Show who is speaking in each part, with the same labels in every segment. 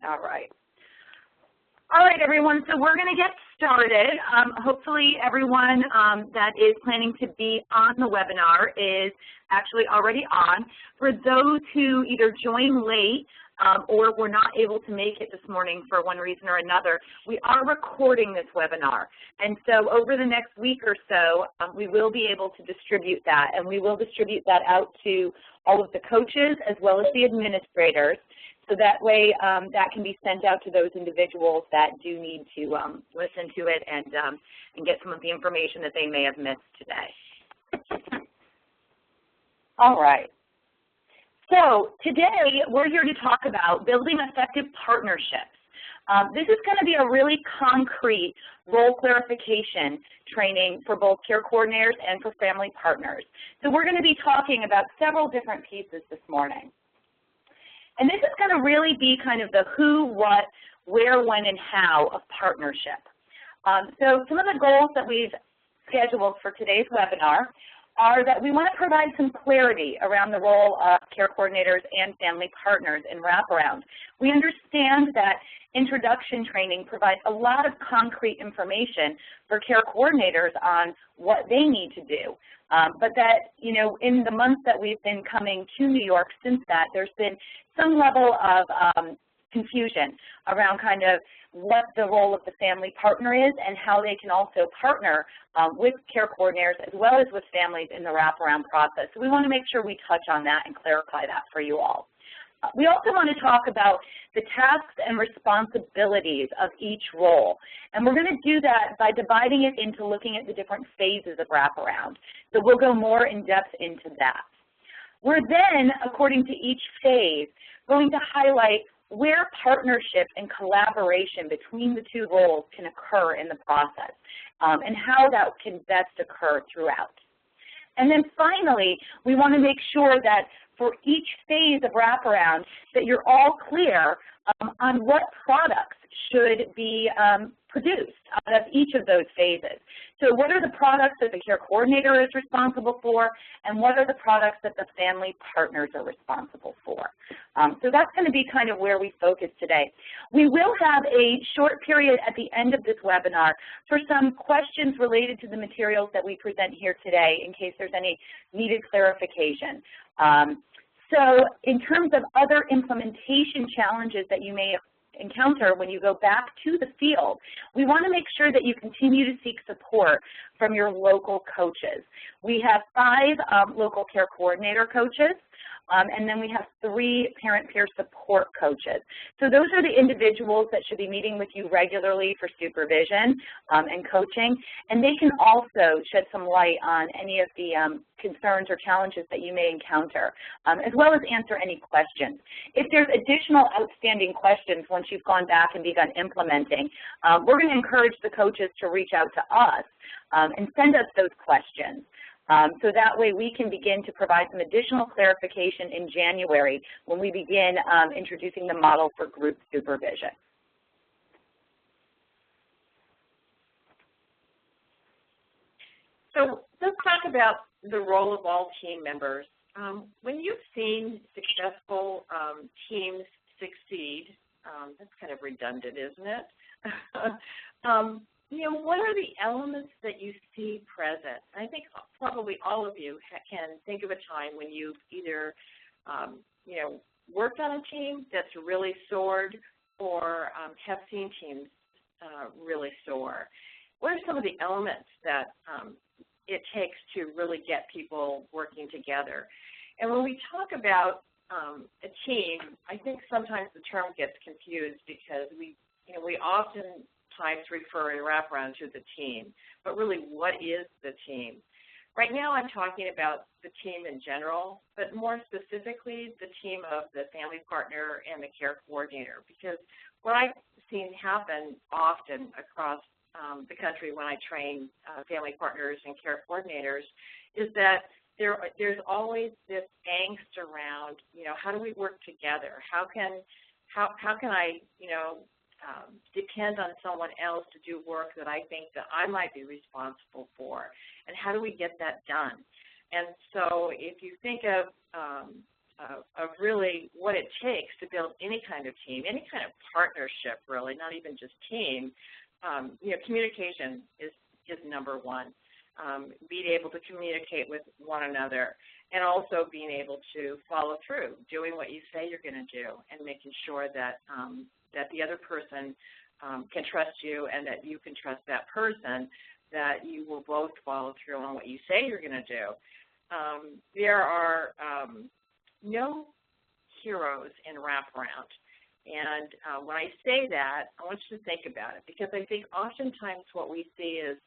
Speaker 1: All right. All right, everyone, so we're going to get started. Hopefully everyone that is planning to be on the webinar is actually already on. For those who either joined late or were not able to make it this morning for one reason or another, we are recording this webinar. And so over the next week or so, we will be able to distribute that, and we will distribute that out to all of the coaches as well as the administrators. So that way that can be sent out to those individuals that do need to listen to it and get some of the information that they may have missed today. All right. So today we're here to talk about building effective partnerships. This is going to be a really concrete role clarification training for both care coordinators and for family partners. So we're going to be talking about several different pieces this morning. And this is going to really be kind of the who, what, where, when, and how of partnership. So some of the goals that we've scheduled for today's webinar are that we want to provide some clarity around the role of care coordinators and family partners in wraparound. We understand that introduction training provides a lot of concrete information for care coordinators on what they need to do. But that, you know, in the months that we've been coming to New York since that, there's been some level of confusion around kind of what the role of the family partner is and how they can also partner with care coordinators as well as with families in the wraparound process. So we want to make sure we touch on that and clarify that for you all. We also want to talk about the tasks and responsibilities of each role. And we're going to do that by dividing it into looking at the different phases of wraparound. So we'll go more in depth into that. We're then, according to each phase, going to highlight where partnership and collaboration between the two roles can occur in the process and how that can best occur throughout. And then finally, we want to make sure that for each phase of wraparound that you're all clear on what products should be produced out of each of those phases. So what are the products that the care coordinator is responsible for, and what are the products that the family partners are responsible for? So that's going to be kind of where we focus today. We will have a short period at the end of this webinar for some questions related to the materials that we present here today in case there's any needed clarification. So in terms of other implementation challenges that you may encounter when you go back to the field, we want to make sure that you continue to seek support from your local coaches. We have 5 local care coordinator coaches, and then we have 3 parent-peer support coaches. So those are the individuals that should be meeting with you regularly for supervision and coaching, and they can also shed some light on any of the concerns or challenges that you may encounter, as well as answer any questions. If there's additional outstanding questions once you've gone back and begun implementing, we're going to encourage the coaches to reach out to us and send us those questions. So that way we can begin to provide some additional clarification in January when we begin introducing the model for group supervision.
Speaker 2: So let's talk about the role of all team members. When you've seen successful teams succeed, that's kind of redundant, isn't it? You know, what are the elements that you see present? I think probably all of you can think of a time when you've either, you know, worked on a team that's really soared or have seen teams really soar. What are some of the elements that it takes to really get people working together? And when we talk about a team, I think sometimes the term gets confused because we often refer in wraparound to the team, but really what is the team? Right now I'm talking about the team in general, but more specifically the team of the family partner and the care coordinator, because what I've seen happen often across the country when I train family partners and care coordinators is that there's always this angst around, you know, how do we work together? How can I, you know, depend on someone else to do work that I think that I might be responsible for, and how do we get that done? And so if you think of of really what it takes to build any kind of team, any kind of partnership, really, not even just team. Communication is number one. Being able to communicate with one another, and also being able to follow through, doing what you say you're going to do, and making sure that that the other person can trust you, and that you can trust that person, that you will both follow through on what you say you're going to do. There are no heroes in wraparound. And when I say that, I want you to think about it, because I think oftentimes what we see is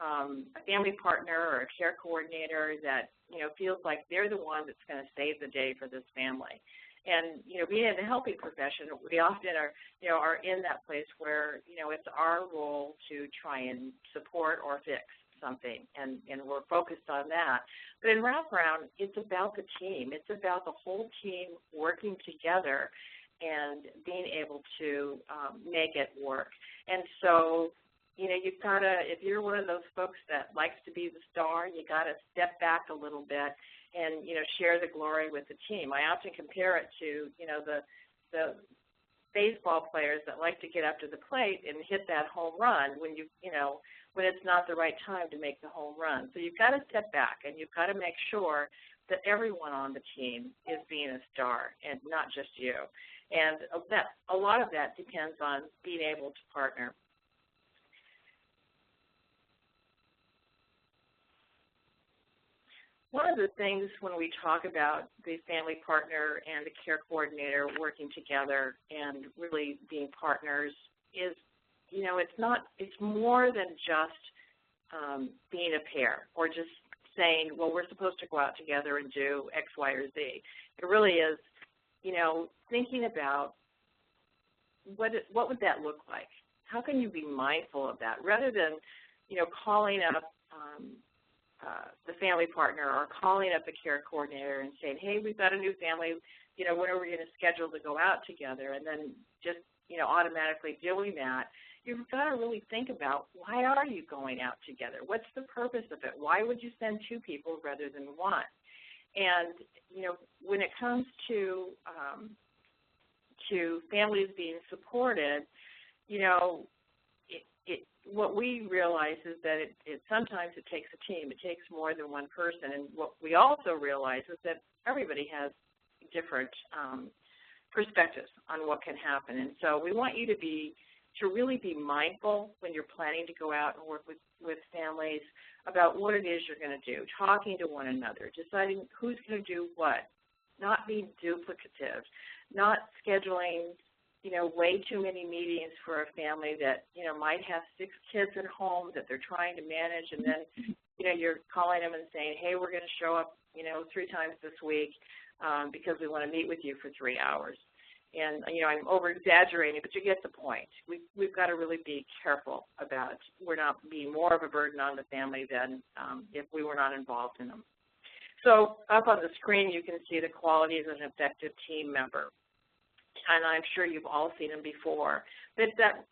Speaker 2: a family partner or a care coordinator that, feels like they're the one that's going to save the day for this family. And, being in the healthy profession, we often are in that place where, it's our role to try and support or fix something, and we're focused on that. But in wraparound, it's about the team. It's about the whole team working together and being able to make it work. And so, you've got to, if you're one of those folks that likes to be the star, you got to step back a little bit and, share the glory with the team. I often compare it to, the baseball players that like to get up to the plate and hit that home run when when it's not the right time to make the home run. So you've got to step back, and you've got to make sure that everyone on the team is being a star and not just you. And a lot of that depends on being able to partner. One of the things when we talk about the family partner and the care coordinator working together and really being partners is, it's more than just being a pair or just saying, well, we're supposed to go out together and do X, Y, or Z. It really is, thinking about what would that look like? How can you be mindful of that rather than, calling up the family partner or calling up the care coordinator and saying, hey, we've got a new family, when are we going to schedule to go out together? And then just, automatically doing that. You've got to really think about, why are you going out together? What's the purpose of it? Why would you send two people rather than one? And, when it comes to families being supported, what we realize is that sometimes it takes a team. It takes more than one person. And what we also realize is that everybody has different perspectives on what can happen. And so we want you to really be mindful when you're planning to go out and work with families about what it is you're going to do, talking to one another, deciding who's going to do what, not being duplicative, not scheduling way too many meetings for a family that, might have 6 kids at home that they're trying to manage, and then, you're calling them and saying, hey, we're going to show up, 3 times this week because we want to meet with you for 3 hours. And, I'm over-exaggerating, but you get the point. We've got to really be careful about we're not being more of a burden on the family than if we were not involved in them. So up on the screen, you can see the qualities of an effective team member. And I'm sure you've all seen them before. But that,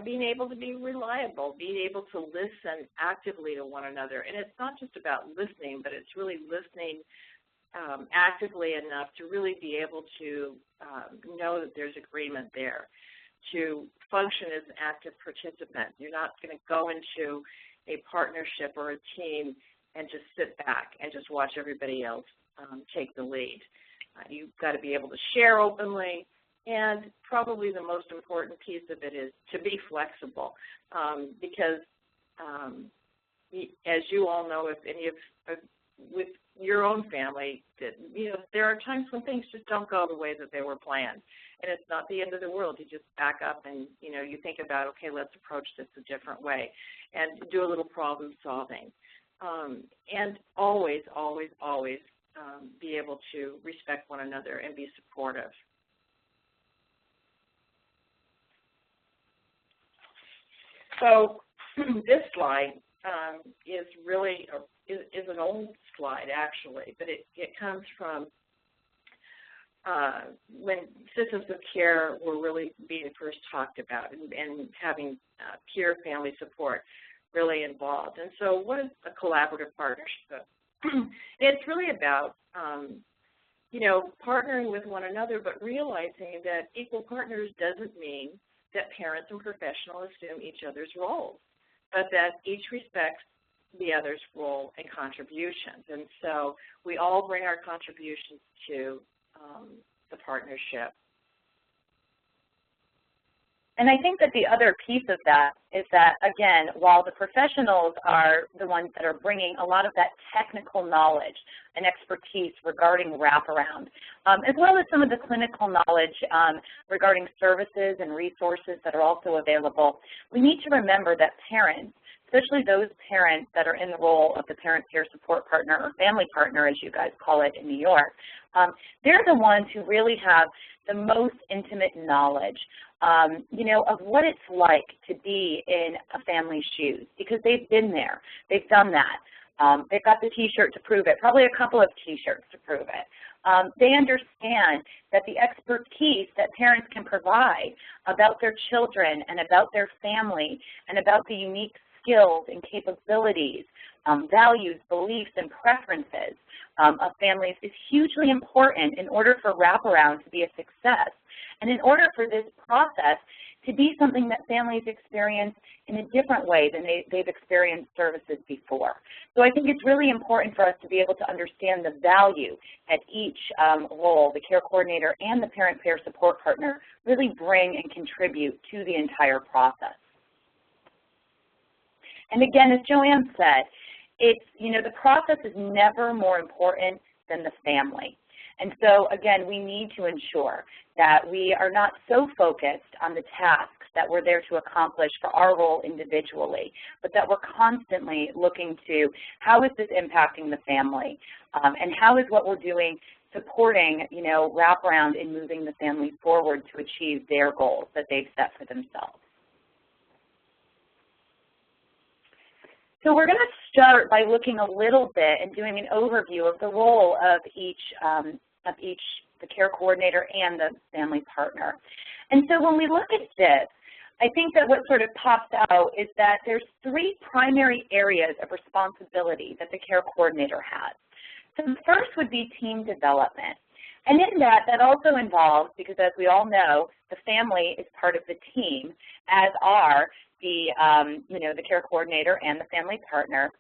Speaker 2: being able to be reliable, being able to listen actively to one another. And it's not just about listening, but it's really listening actively enough to really be able to know that there's agreement there, to function as an active participant. You're not going to go into a partnership or a team and just sit back and just watch everybody else take the lead. You've got to be able to share openly, and probably the most important piece of it is to be flexible because as you all know, if any of with your own family, that, there are times when things just don't go the way that they were planned. And it's not the end of the world. You just back up and, you think about, okay, let's approach this a different way and do a little problem solving. And always, always, always be able to respect one another and be supportive. So this slide is really is an old slide, actually, but it comes from when systems of care were really being first talked about and having peer family support really involved. And so what is a collaborative partnership? It's really about, you know, partnering with one another, but realizing that equal partners doesn't mean that parents and professionals assume each other's roles, but that each respects the other's role and contributions. And so we all bring our contributions to the partnership.
Speaker 1: And I think that the other piece of that is that, again, while the professionals are the ones that are bringing a lot of that technical knowledge and expertise regarding wraparound, as well as some of the clinical knowledge regarding services and resources that are also available, we need to remember that parents, especially those parents that are in the role of the parent peer support partner or family partner, as you guys call it in New York, they're the ones who really have the most intimate knowledge, you know, of what it's like to be in a family's shoes, because they've been there. They've done that. They've got the T-shirt to prove it, probably a couple of T-shirts to prove it. They understand that the expertise that parents can provide about their children and about their family and about the unique skills and capabilities, values, beliefs, and preferences of families is hugely important in order for wraparound to be a success, and in order for this process to be something that families experience in a different way than they've experienced services before. So I think it's really important for us to be able to understand the value that each role, the care coordinator and the parent peer support partner, really bring and contribute to the entire process. And again, as Joanne said, it's, you know, the process is never more important than the family. And so, again, we need to ensure that we are not so focused on the tasks that we're there to accomplish for our role individually, but that we're constantly looking to how is this impacting the family, and how is what we're doing supporting, you know, wraparound in moving the family forward to achieve their goals that they've set for themselves. So we're going to start by looking a little bit and doing an overview of the role of each, the care coordinator and the family partner. And so when we look at this, I think that what sort of pops out is that there's three primary areas of responsibility that the care coordinator has. So the first would be team development. And in that also involves, because as we all know, the family is part of the team, as are the, you know, the care coordinator and the family partner.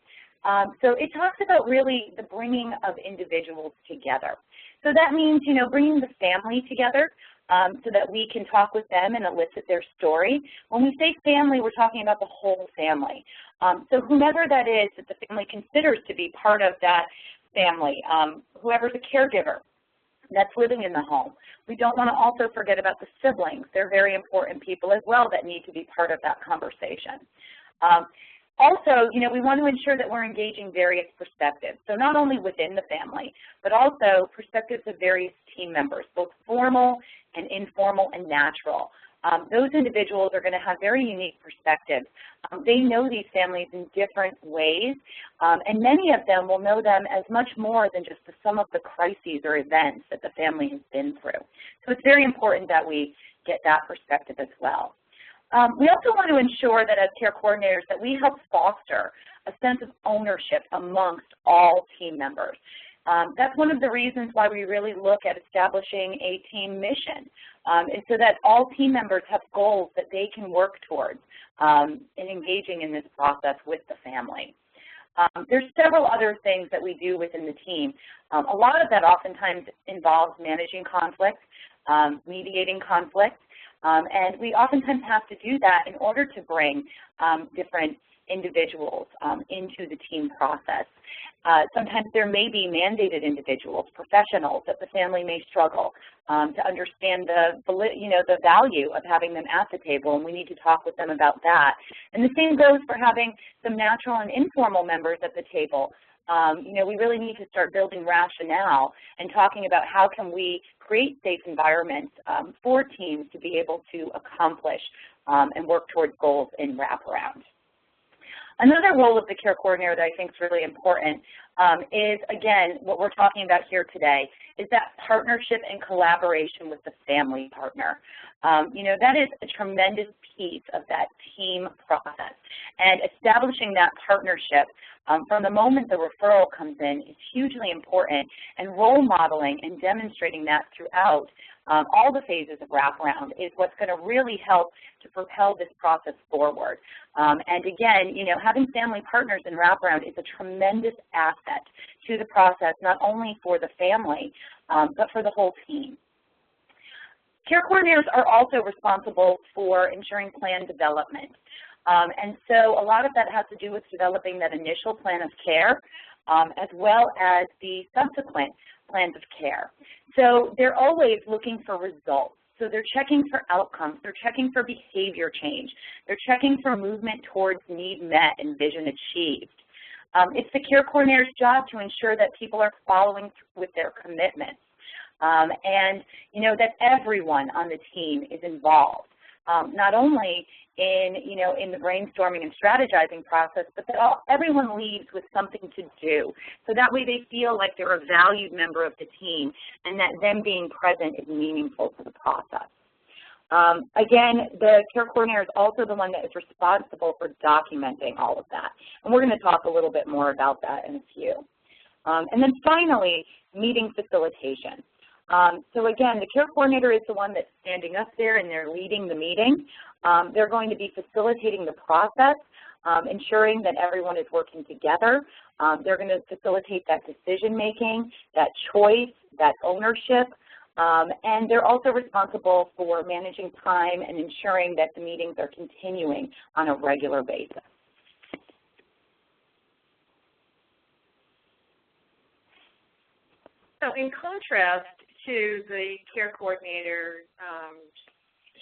Speaker 1: So it talks about really the bringing of individuals together. So that means, you know, bringing the family together so that we can talk with them and elicit their story. When we say family, we're talking about the whole family. So whomever that is that the family considers to be part of that family, whoever's a caregiver that's living in the home. We don't want to also forget about the siblings. They're very important people as well that need to be part of that conversation. Also, you know, we want to ensure that we're engaging various perspectives. So not only within the family, but also perspectives of various team members, both formal and informal and natural. Those individuals are going to have very unique perspectives. They know these families in different ways, and many of them will know them as much more than just the sum of the crises or events that the family has been through. So it's very important that we get that perspective as well. We also want to ensure that as care coordinators that we help foster a sense of ownership amongst all team members. That's one of the reasons why we really look at establishing a team mission, is so that all team members have goals that they can work towards in engaging in this process with the family. There's several other things that we do within the team. A lot of that oftentimes involves managing conflict, mediating conflict, and we oftentimes have to do that in order to bring different individuals into the team process. Sometimes there may be mandated individuals, professionals that the family may struggle to understand the value of having them at the table, and we need to talk with them about that. And the same goes for having some natural and informal members at the table. You know, we really need to start building rationale and talking about how can we create safe environments for teams to be able to accomplish and work towards goals in wraparound. Another role of the care coordinator that I think is really important is, again, what we're talking about here today, is that partnership and collaboration with the family partner. You know, that is a tremendous piece of that team process. And establishing that partnership from the moment the referral comes in is hugely important, and role modeling and demonstrating that throughout all the phases of wraparound is what's going to really help to propel this process forward. And again, you know, having family partners in wraparound is a tremendous asset to the process, not only for the family, but for the whole team. Care coordinators are also responsible for ensuring plan development. And so a lot of that has to do with developing that initial plan of care, as well as the subsequent plans of care. So they're always looking for results. So they're checking for outcomes, they're checking for behavior change, they're checking for movement towards need met and vision achieved. It's the care coordinator's job to ensure that people are following through with their commitments, and you know, that everyone on the team is involved, not only in, you know, in the brainstorming and strategizing process, but that everyone leaves with something to do. So that way they feel like they're a valued member of the team and that them being present is meaningful to the process. Again, the care coordinator is also the one that is responsible for documenting all of that. And we're going to talk a little bit more about that in a few. And then finally, meeting facilitation. So again, the care coordinator is the one that's standing up there and they're leading the meeting. They're going to be facilitating the process, ensuring that everyone is working together. They're going to facilitate that decision making, that choice, that ownership, and they're also responsible for managing time and ensuring that the meetings are continuing on a regular basis.
Speaker 2: So in contrast to the care coordinator,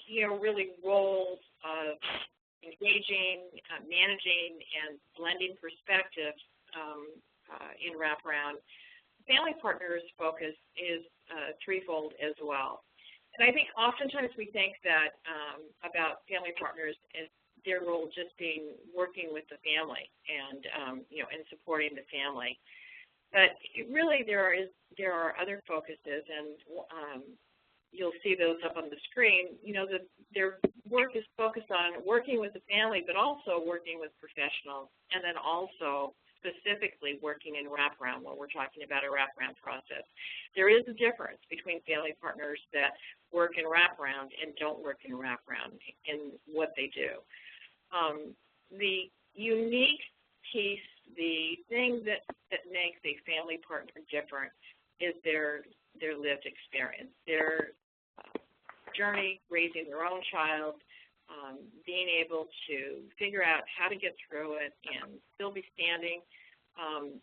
Speaker 2: you know, really roles of engaging, managing, and blending perspectives in wraparound, family partners' focus is threefold as well. And I think oftentimes we think that about family partners as their role just being working with the family and you know, and supporting the family. But really there are other focuses, and you'll see those up on the screen. You know, their work is focused on working with the family, but also working with professionals, and then also specifically working in wraparound when we're talking about a wraparound process. There is a difference between family partners that work in wraparound and don't work in wraparound in what they do. The unique piece, the thing that makes a family partner different is their lived experience, their journey raising their own child, being able to figure out how to get through it and still be standing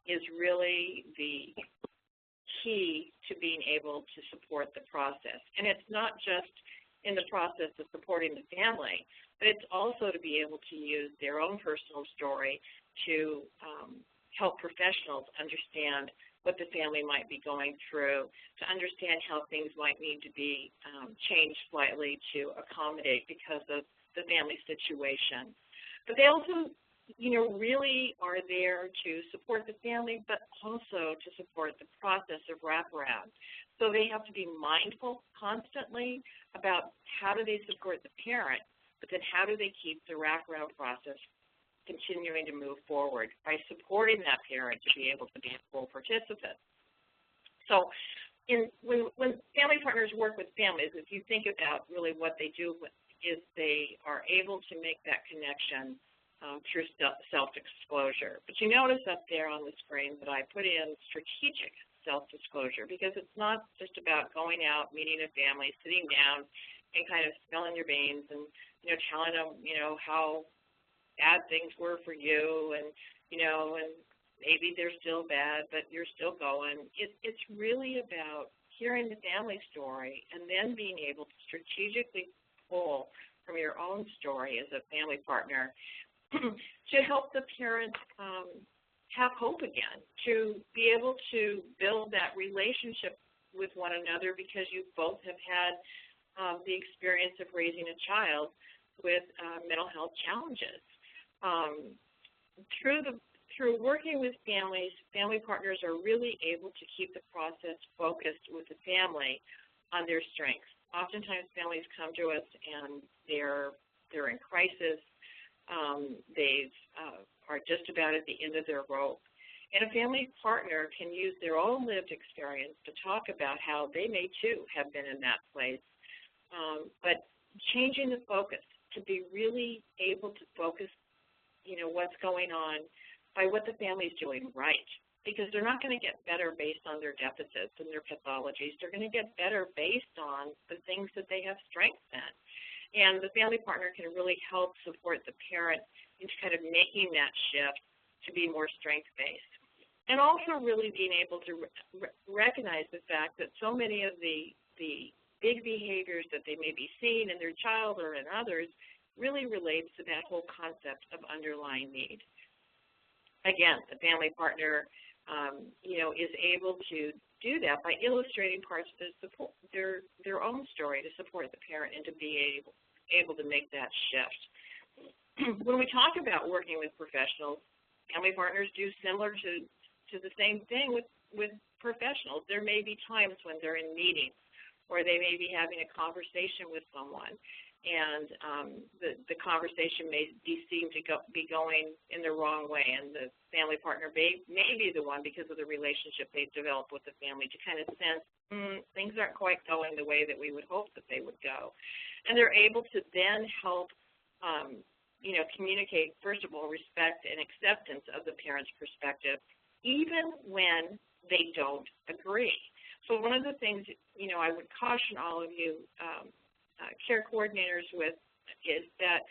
Speaker 2: is really the key to being able to support the process. And it's not just in the process of supporting the family, but it's also to be able to use their own personal story to help professionals understand what the family might be going through, to understand how things might need to be changed slightly to accommodate because of the family situation. But they also, you know, really are there to support the family, but also to support the process of wraparound. So they have to be mindful constantly about how do they support the parent, but then how do they keep the wraparound process continuing to move forward by supporting that parent to be able to be a full participant. So when family partners work with families, if you think about really what they do is they are able to make that connection through self-disclosure. But you notice up there on the screen that I put in strategic self-disclosure, because it's not just about going out, meeting a family, sitting down and kind of smelling your veins and, you know, telling them, you know, how bad things were for you, and you know, and maybe they're still bad, but you're still going. It's really about hearing the family story and then being able to strategically pull from your own story as a family partner to help the parent have hope again, to be able to build that relationship with one another, because you both have had the experience of raising a child with mental health challenges. through working with families, family partners are really able to keep the process focused with the family on their strengths. Oftentimes families come to us and they're in crisis. They are just about at the end of their rope. And a family partner can use their own lived experience to talk about how they may too have been in that place. But changing the focus to be really able to focus, what's going on by what the family's doing right. Because they're not going to get better based on their deficits and their pathologies. They're going to get better based on the things that they have strengths in. And the family partner can really help support the parent into kind of making that shift to be more strength-based. And also really being able to recognize the fact that so many of the big behaviors that they may be seeing in their child or in others really relates to that whole concept of underlying need. Again, the family partner, is able to do that by illustrating parts of their own story to support the parent and to be able to make that shift. When we talk about working with professionals, family partners do similar to the same thing with professionals. There may be times when they're in meetings or they may be having a conversation with someone, and the conversation may be seem to be going in the wrong way, and the family partner may be the one, because of the relationship they've developed with the family, to kind of sense things aren't quite going the way that we would hope that they would go. And they're able to then help communicate, first of all, respect and acceptance of the parent's perspective, even when they don't agree. So one of the things, I would caution all of you care coordinators with is that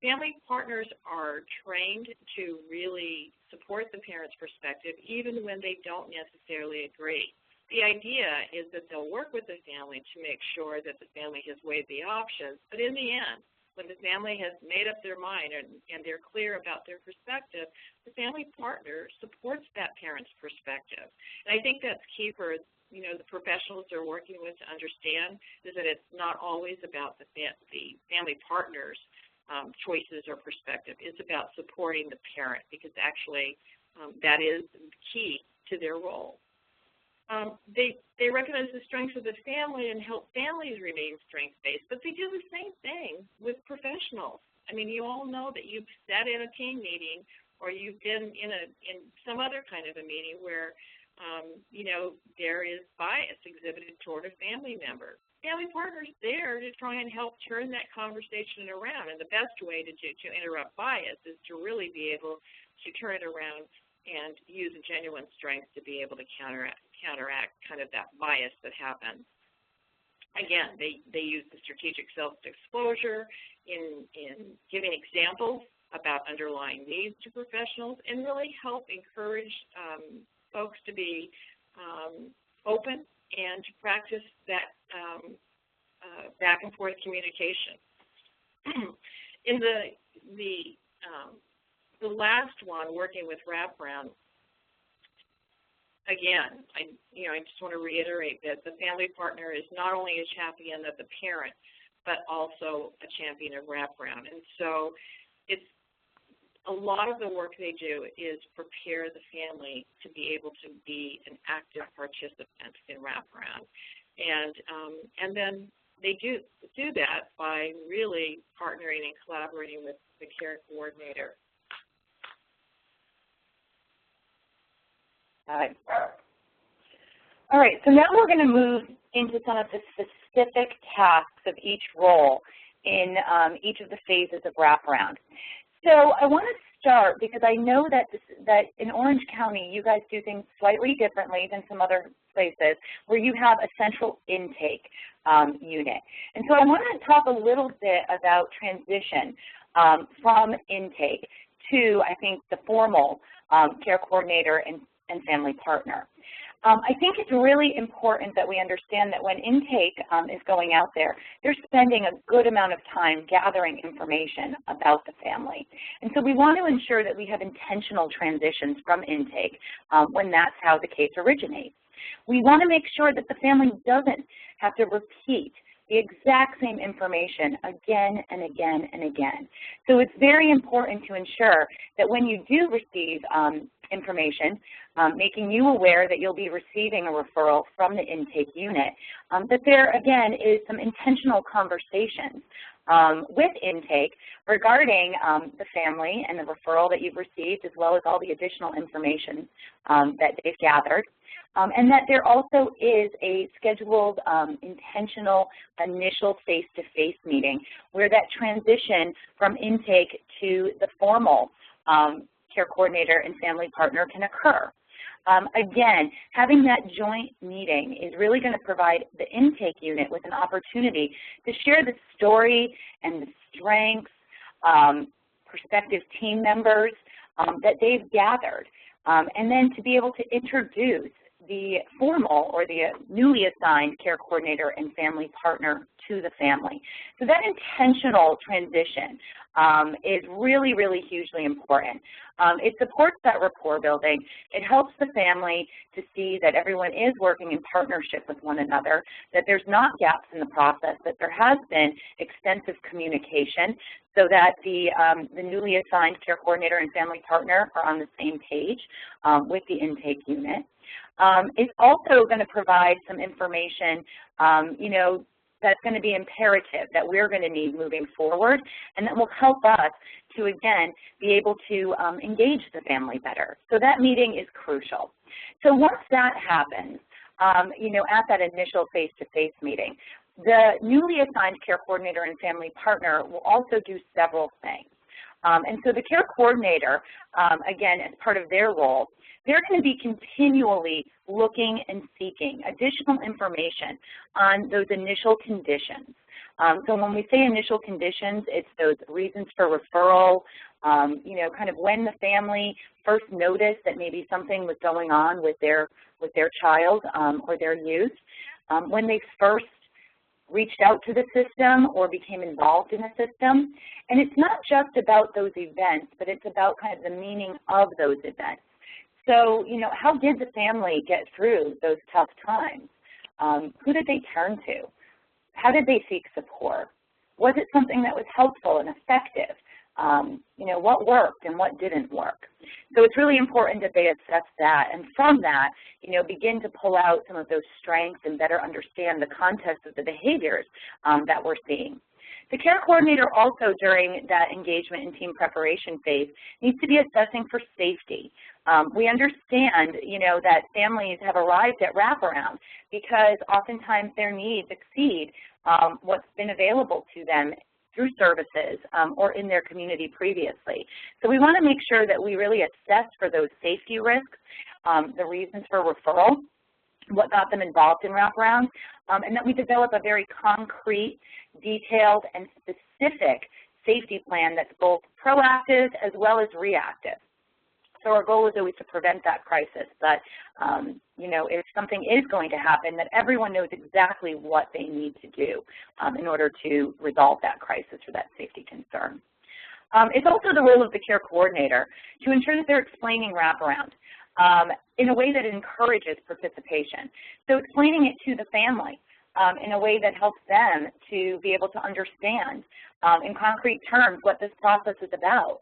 Speaker 2: family partners are trained to really support the parent's perspective even when they don't necessarily agree. The idea is that they'll work with the family to make sure that the family has weighed the options, but in the end, when the family has made up their mind and they're clear about their perspective, the family partner supports that parent's perspective. And I think that's key for the professionals they're working with to understand, is that it's not always about the family partner's choices or perspective. It's about supporting the parent, because actually that is key to their role. They recognize the strengths of the family and help families remain strength-based, but they do the same thing with professionals. I mean, you all know that you've sat in a team meeting or you've been in some other kind of a meeting where there is bias exhibited toward a family member. Family partner's there to try and help turn that conversation around, and the best way to interrupt bias is to really be able to turn it around and use a genuine strength to be able to counteract kind of that bias that happens. Again, they use the strategic self-disclosure in giving examples about underlying needs to professionals, and really help encourage folks to be open and to practice that back and forth communication. In the last one, working with wraparound, again, I just want to reiterate that the family partner is not only a champion of the parent, but also a champion of wraparound. And so it's a lot of the work they do is prepare the family to be able to be an active participant in wraparound. And then they do that by really partnering and collaborating with the care coordinator.
Speaker 1: All right, so now we're going to move into some of the specific tasks of each role in each of the phases of wraparound. So I want to start, because I know that in Orange County you guys do things slightly differently than some other places, where you have a central intake unit. And so I want to talk a little bit about transition from intake to, I think, the formal care coordinator and family partner. I think it's really important that we understand that when intake is going out there, they're spending a good amount of time gathering information about the family. And so we want to ensure that we have intentional transitions from intake when that's how the case originates. We want to make sure that the family doesn't have to repeat the exact same information again and again and again. So it's very important to ensure that when you do receive information, making you aware that you'll be receiving a referral from the intake unit, that there, again, is some intentional conversations with intake regarding the family and the referral that you've received, as well as all the additional information that they've gathered. And that there also is a scheduled, intentional, initial face-to-face meeting where that transition from intake to the formal care coordinator and family partner can occur. Again, having that joint meeting is really going to provide the intake unit with an opportunity to share the story and the strengths, prospective team members that they've gathered, and then to be able to introduce the formal or the newly assigned care coordinator and family partner to the family. So that intentional transition is really, really hugely important. It supports that rapport building. It helps the family to see that everyone is working in partnership with one another, that there's not gaps in the process, that there has been extensive communication so that the newly assigned care coordinator and family partner are on the same page with the intake unit. It's also going to provide some information, you know, that's going to be imperative that we're going to need moving forward, and that will help us to, again, be able to engage the family better. So that meeting is crucial. So once that happens, you know, at that initial face-to-face meeting, the newly assigned care coordinator and family partner will also do several things. And so the care coordinator, again, as part of their role, they're going to be continually looking and seeking additional information on those initial conditions. So when we say initial conditions, it's those reasons for referral, you know, kind of when the family first noticed that maybe something was going on with their child or their youth, when they first reached out to the system or became involved in the system. And it's not just about those events, but it's about kind of the meaning of those events. So, you know, how did the family get through those tough times? Who did they turn to? How did they seek support? Was it something that was helpful and effective? You know, what worked and what didn't work? So it's really important that they assess that, and from that, you know, begin to pull out some of those strengths and better understand the context of the behaviors that we're seeing. The care coordinator also, during that engagement and team preparation phase, needs to be assessing for safety. We understand, you know, that families have arrived at wraparound because oftentimes their needs exceed what's been available to them through services or in their community previously. So we want to make sure that we really assess for those safety risks, the reasons for referral, what got them involved in wraparound, and that we develop a very concrete, detailed, and specific safety plan that's both proactive as well as reactive. So our goal is always to prevent that crisis, but you know, if something is going to happen, that everyone knows exactly what they need to do in order to resolve that crisis or that safety concern. It's also the role of the care coordinator to ensure that they're explaining wraparound in a way that encourages participation. So explaining it to the family in a way that helps them to be able to understand in concrete terms what this process is about.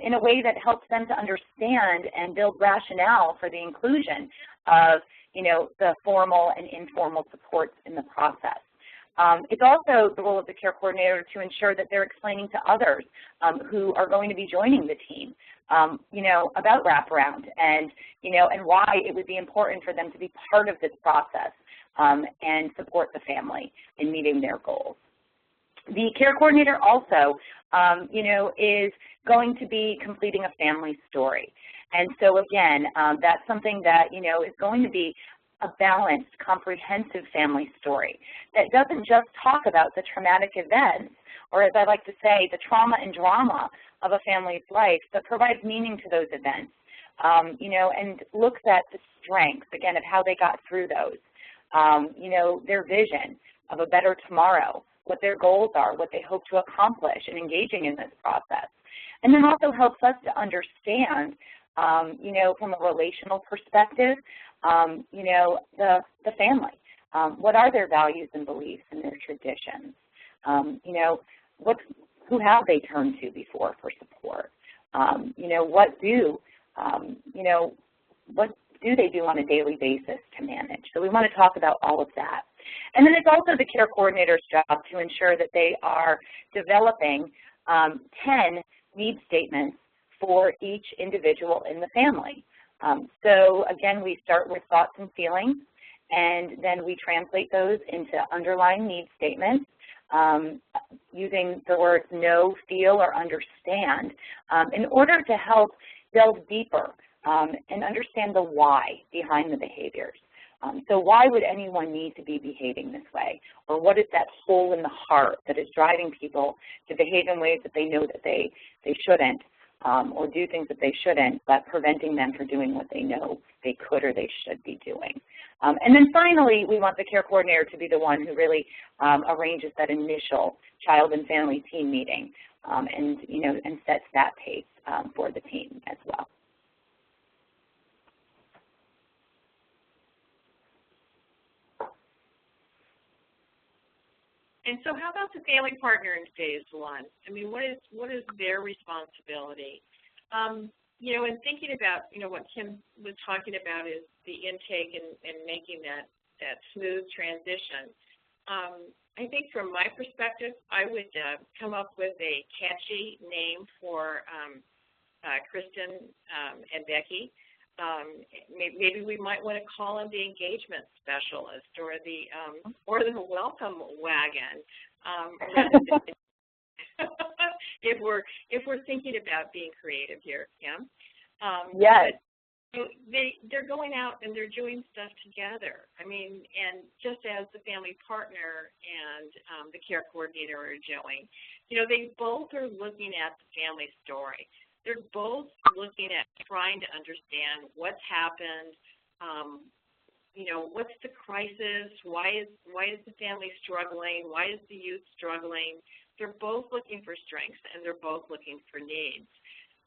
Speaker 1: In a way that helps them to understand and build rationale for the inclusion of, you know, the formal and informal supports in the process. It's also the role of the care coordinator to ensure that they're explaining to others who are going to be joining the team, you know, about wraparound and, you know, and why it would be important for them to be part of this process and support the family in meeting their goals. The care coordinator also, you know, is going to be completing a family story. And so again, that's something that, you know, is going to be a balanced, comprehensive family story that doesn't just talk about the traumatic events, or as I like to say, the trauma and drama of a family's life, but provides meaning to those events, you know, and looks at the strengths, again, of how they got through those, you know, their vision of a better tomorrow, what their goals are, what they hope to accomplish in engaging in this process. And then also helps us to understand, you know, from a relational perspective, you know, the family. What are their values and beliefs and their traditions? You know, who have they turned to before for support? You know, what do they do on a daily basis to manage? So we want to talk about all of that. And then it's also the care coordinator's job to ensure that they are developing 10 need statements for each individual in the family. So again, we start with thoughts and feelings, and then we translate those into underlying need statements using the words know, feel, or understand in order to help delve deeper and understand the why behind the behaviors. So why would anyone need to be behaving this way? Or what is that hole in the heart that is driving people to behave in ways that they know that they shouldn't, or do things that they shouldn't, but preventing them from doing what they know they could or they should be doing. And then finally, we want the care coordinator to be the one who really arranges that initial child and family team meeting and sets that pace for the team as well.
Speaker 2: And so how about the family partner in phase one? I mean, what is their responsibility? You know, in thinking about, you know, what Kim was talking about is the intake and making that smooth transition. I think from my perspective, I would come up with a catchy name for Kristen and Becky. Maybe we might want to call them the engagement specialist or the welcome wagon. If we're thinking about being creative here, Kim.
Speaker 1: Yes.
Speaker 2: They're going out and they're doing stuff together. I mean, and just as the family partner and the care coordinator are doing, you know, they both are looking at the family story. They're both looking at trying to understand what's happened, you know, what's the crisis, why is the family struggling, why is the youth struggling. They're both looking for strengths and they're both looking for needs.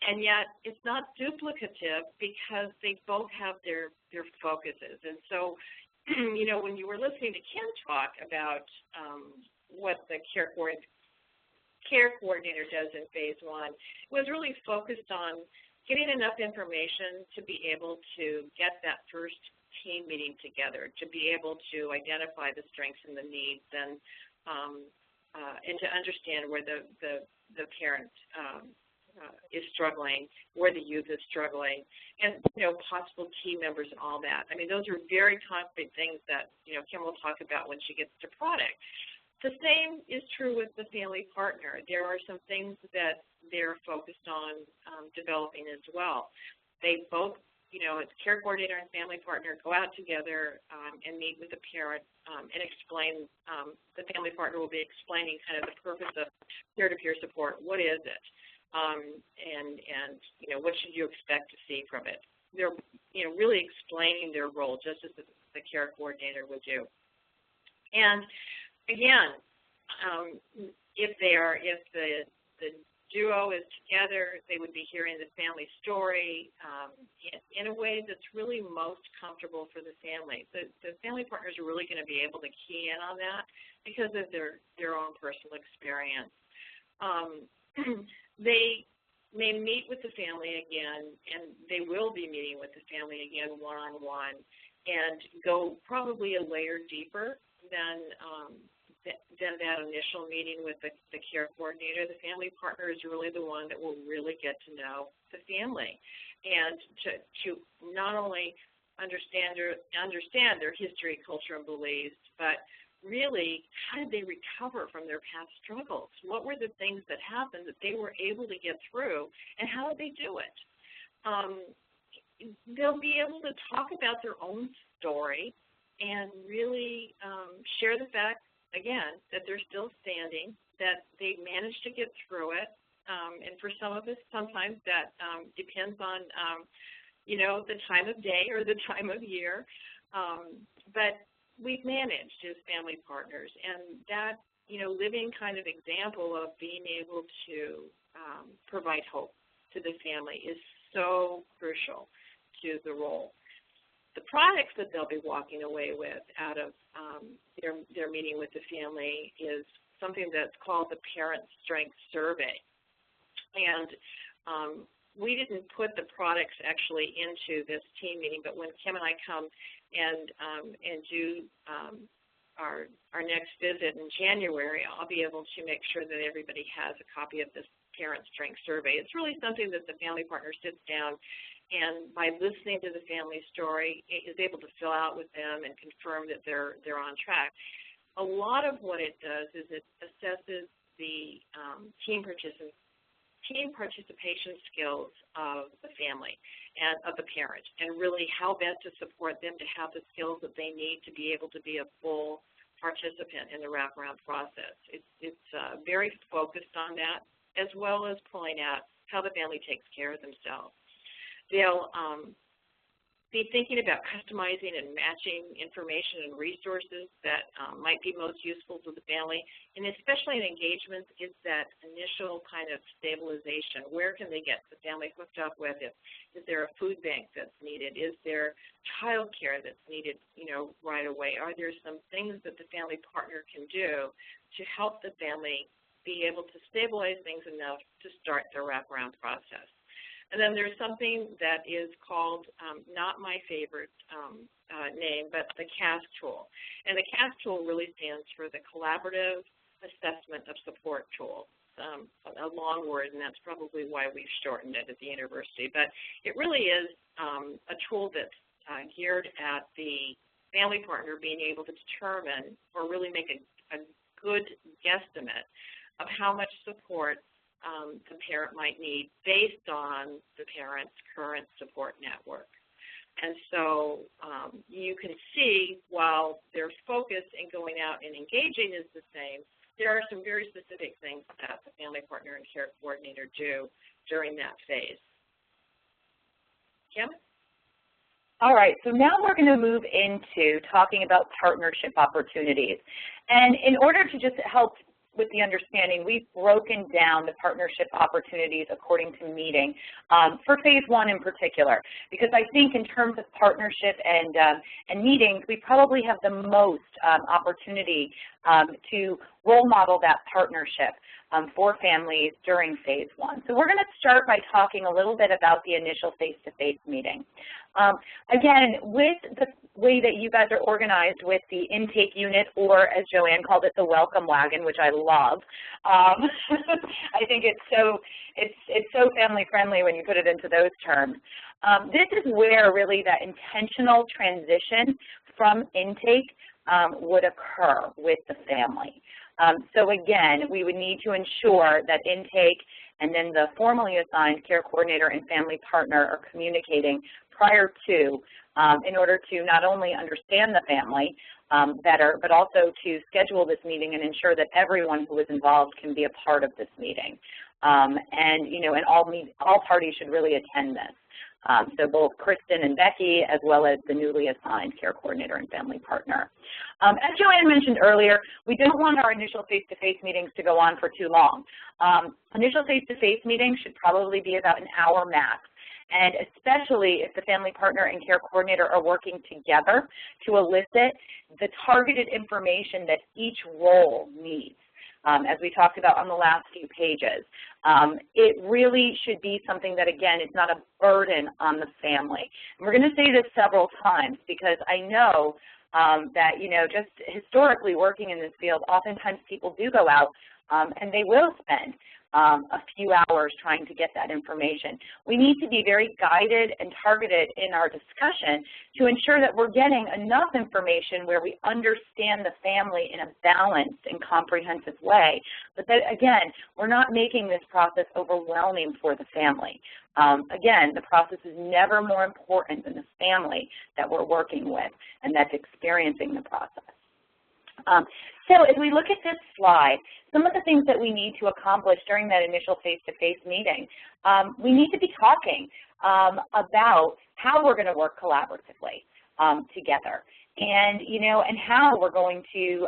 Speaker 2: And yet it's not duplicative because they both have their focuses. And so, you know, when you were listening to Kim talk about what the care coordinator does in phase one, was really focused on getting enough information to be able to get that first team meeting together, to be able to identify the strengths and the needs and to understand where the parent is struggling, where the youth is struggling, and, you know, possible team members and all that. I mean, those are very concrete things that, you know, Kim will talk about when she gets to product. The same is true with the family partner. There are some things that they're focused on developing as well. They both, you know, as care coordinator and family partner, go out together and meet with the parent and explain, the family partner will be explaining kind of the purpose of peer-to-peer support. What is it? And you know, what should you expect to see from it? They're, you know, really explaining their role just as the care coordinator would do. And again, if the duo is together, they would be hearing the family story in a way that's really most comfortable for the family. The family partners are really going to be able to key in on that because of their own personal experience. They may meet with the family again, and they will be meeting with the family again one-on-one and go probably a layer deeper than that initial meeting with the care coordinator. The family partner is really the one that will really get to know the family and to not only understand their history, culture, and beliefs, but really, how did they recover from their past struggles? What were the things that happened that they were able to get through, and how did they do it? They'll be able to talk about their own story and really share the fact, again, that they're still standing, that they managed to get through it. And for some of us, sometimes that depends on, you know, the time of day or the time of year. But we've managed as family partners, and that, you know, living kind of example of being able to provide hope to the family is so crucial to the role. The products that they'll be walking away with out of their meeting with the family is something that's called the Parent Strength Survey. And we didn't put the products actually into this team meeting, but when Kim and I come and do our next visit in January, I'll be able to make sure that everybody has a copy of this Parent Strength Survey. It's really something that the family partner sits down and by listening to the family story is able to fill out with them and confirm that they're on track. A lot of what it does is it assesses the team participation skills of the family and of the parent, and really how best to support them to have the skills that they need to be able to be a full participant in the wraparound process. It's very focused on that, as well as pulling out how the family takes care of themselves. They'll be thinking about customizing and matching information and resources that might be most useful to the family, and especially in engagements, it's that initial kind of stabilization. Where can they get the family hooked up with? Is there a food bank that's needed? Is there child care that's needed, right away? Are there some things that the family partner can do to help the family be able to stabilize things enough to start their wraparound process? And then there's something that is called, not my favorite name, but the CAS tool. And the CAS tool really stands for the Collaborative Assessment of Support Tool. A long word, and that's probably why we've shortened it at the university. But it really is a tool that's geared at the family partner being able to determine or really make a good guesstimate of how much support the parent might need based on the parent's current support network. And so you can see, while their focus in going out and engaging is the same, there are some very specific things that the family partner and care coordinator do during that phase. Kim?
Speaker 1: All right, so now we're going to move into talking about partnership opportunities. And in order to just help with the understanding, we've broken down the partnership opportunities according to meeting for phase one in particular, because I think in terms of partnership and meetings, we probably have the most opportunity to role model that partnership for families during phase one. So we're going to start by talking a little bit about the initial face-to-face meeting. Again, with the way that you guys are organized with the intake unit, or as Joanne called it, the welcome wagon, which I love. I think it's so family friendly when you put it into those terms. This is where really that intentional transition from intake would occur with the family. So again, we would need to ensure that intake and then the formally assigned care coordinator and family partner are communicating prior to, in order to not only understand the family better, but also to schedule this meeting and ensure that everyone who is involved can be a part of this meeting. And all parties should really attend this. So both Kristen and Becky, as well as the newly assigned care coordinator and family partner. As Joanne mentioned earlier, we don't want our initial face-to-face meetings to go on for too long. Initial face-to-face meetings should probably be about an hour max, and especially if the family partner and care coordinator are working together to elicit the targeted information that each role needs. As we talked about on the last few pages. It really should be something that, again, is not a burden on the family. And we're going to say this several times because I know that, just historically working in this field, oftentimes people do go out and they will spend a few hours trying to get that information. We need to be very guided and targeted in our discussion to ensure that we're getting enough information where we understand the family in a balanced and comprehensive way, but that, again, we're not making this process overwhelming for the family. Again, the process is never more important than the family that we're working with and that's experiencing the process. So as we look at this slide, some of the things that we need to accomplish during that initial face-to-face meeting, we need to be talking about how we're going to work collaboratively together, and and how we're going to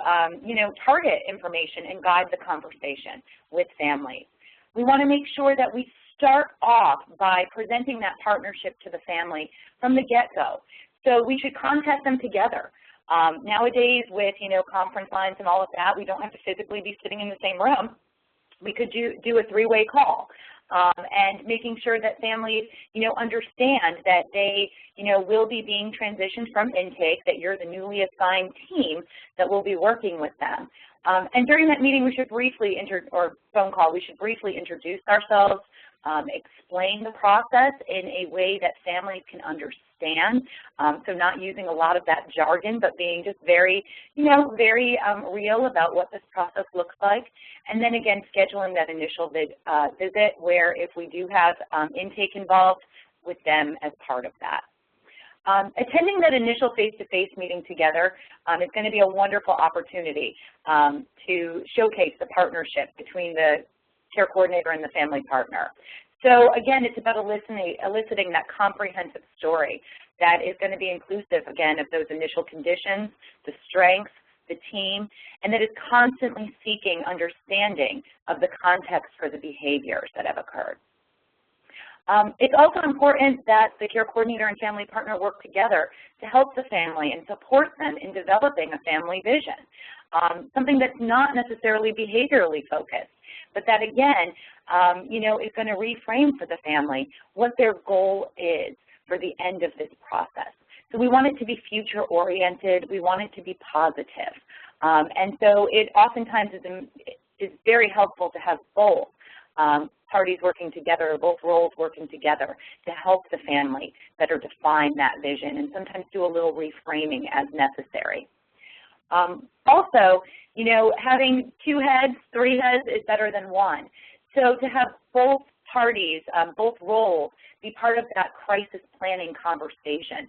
Speaker 1: target information and guide the conversation with families. We want to make sure that we start off by presenting that partnership to the family from the get-go. So we should contact them together. Nowadays with, conference lines and all of that, we don't have to physically be sitting in the same room. We could do a three-way call. And making sure that families, understand that they, will be being transitioned from intake, that you're the newly assigned team that will be working with them. And during that meeting, we should briefly, or phone call, we should briefly introduce ourselves, explain the process in a way that families can understand. So not using a lot of that jargon, but being just very, very real about what this process looks like. And then again, scheduling that initial visit where if we do have intake involved, with them as part of that. Attending that initial face-to-face meeting together is going to be a wonderful opportunity to showcase the partnership between the care coordinator and the family partner. So again, it's about eliciting that comprehensive story that is going to be inclusive, again, of those initial conditions, the strengths, the team, and that is constantly seeking understanding of the context for the behaviors that have occurred. It's also important that the care coordinator and family partner work together to help the family and support them in developing a family vision, something that's not necessarily behaviorally focused, but that again, is going to reframe for the family what their goal is for the end of this process. So we want it to be future-oriented. We want it to be positive. And so it oftentimes is very helpful to have both parties working together, or both roles working together to help the family better define that vision and sometimes do a little reframing as necessary. Also, having 2 heads, 3 heads is better than 1. So to have both parties, both roles, be part of that crisis planning conversation.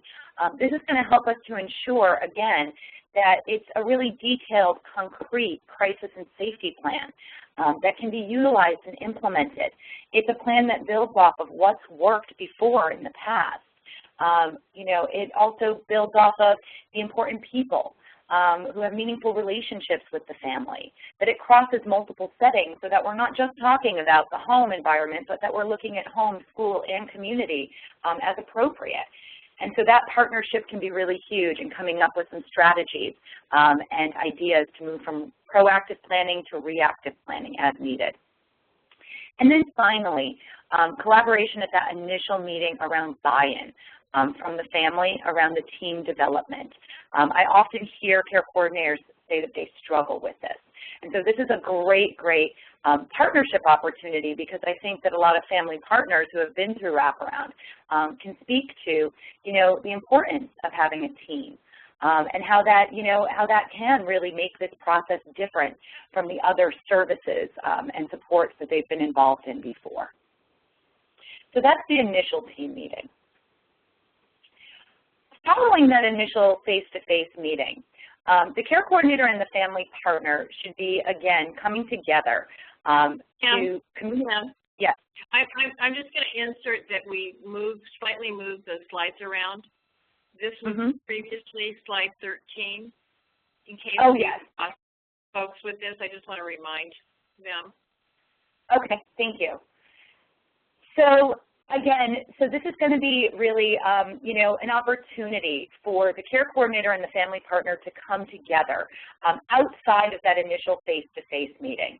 Speaker 1: This is going to help us to ensure, again, that it's a really detailed, concrete crisis and safety plan that can be utilized and implemented. It's a plan that builds off of what's worked before in the past. It also builds off of the important people who have meaningful relationships with the family, that it crosses multiple settings so that we're not just talking about the home environment, but that we're looking at home, school, and community as appropriate. And so that partnership can be really huge in coming up with some strategies and ideas to move from proactive planning to reactive planning as needed. And then finally, collaboration at that initial meeting around buy-in from the family around the team development. I often hear care coordinators say that they struggle with this. And so this is a great partnership opportunity, because I think that a lot of family partners who have been through wraparound can speak to, the importance of having a team and how that, how that can really make this process different from the other services and supports that they've been involved in before. So that's the initial team meeting. Following that initial face-to-face meeting, the care coordinator and the family partner should be, again, coming together to communicate. Yes.
Speaker 2: I'm just going to insert that we slightly moved the slides around. This was previously slide 13. In case folks with this, I just want to remind them.
Speaker 1: Okay, thank you. So again, this is going to be really, an opportunity for the care coordinator and the family partner to come together outside of that initial face-to-face meeting.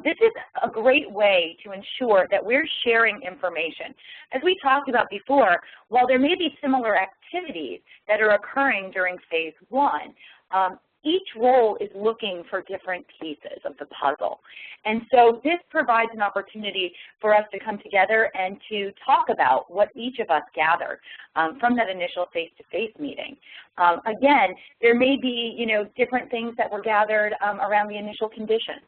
Speaker 1: This is a great way to ensure that we're sharing information. As we talked about before, while there may be similar activities that are occurring during phase 1, each role is looking for different pieces of the puzzle. And so this provides an opportunity for us to come together and to talk about what each of us gathered from that initial face-to-face meeting. Again, there may be, different things that were gathered around the initial conditions.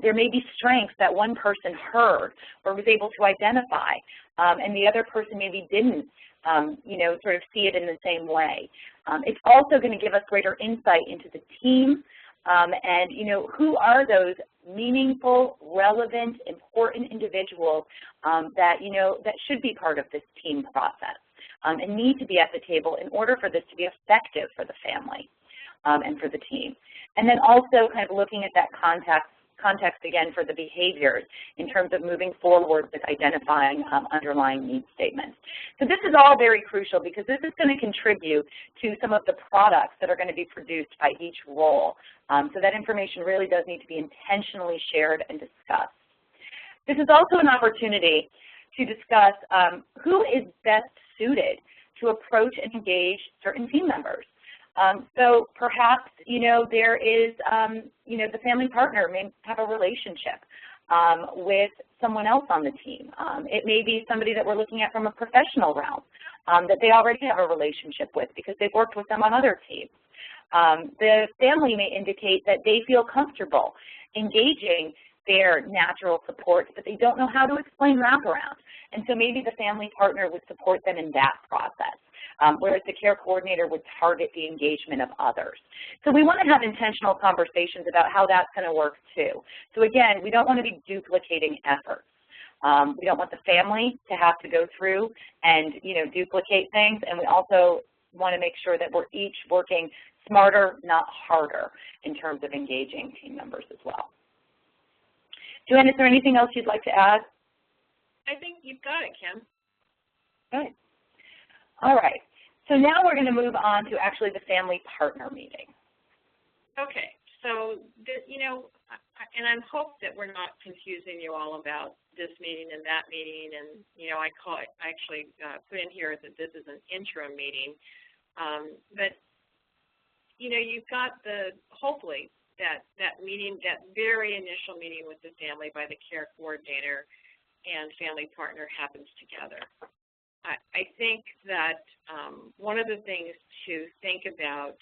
Speaker 1: There may be strengths that one person heard or was able to identify, and the other person maybe didn't, sort of see it in the same way. It's also going to give us greater insight into the team and, who are those meaningful, relevant, important individuals that, that should be part of this team process and need to be at the table in order for this to be effective for the family and for the team. And then also kind of looking at that context again for the behaviors in terms of moving forward with identifying underlying need statements. So this is all very crucial because this is going to contribute to some of the products that are going to be produced by each role. So that information really does need to be intentionally shared and discussed. This is also an opportunity to discuss who is best suited to approach and engage certain team members. So perhaps, there is, the family partner may have a relationship with someone else on the team. It may be somebody that we're looking at from a professional realm that they already have a relationship with because they've worked with them on other teams. The family may indicate that they feel comfortable engaging their natural supports, but they don't know how to explain wraparound. And so maybe the family partner would support them in that process, whereas the care coordinator would target the engagement of others. So we want to have intentional conversations about how that's going to work too. So again, we don't want to be duplicating efforts. We don't want the family to have to go through and duplicate things, and we also want to make sure that we're each working smarter, not harder, in terms of engaging team members as well. Joanne, is there anything else you'd like to add?
Speaker 2: I think you've got it, Kim.
Speaker 1: Good. All right. So now we're going to move on to actually the family partner meeting.
Speaker 2: Okay. So, and I hope that we're not confusing you all about this meeting and that meeting. And, I actually put in here that this is an interim meeting. But, you've got hopefully, that meeting, that very initial meeting with the family by the care coordinator and family partner happens together. I think that one of the things to think about,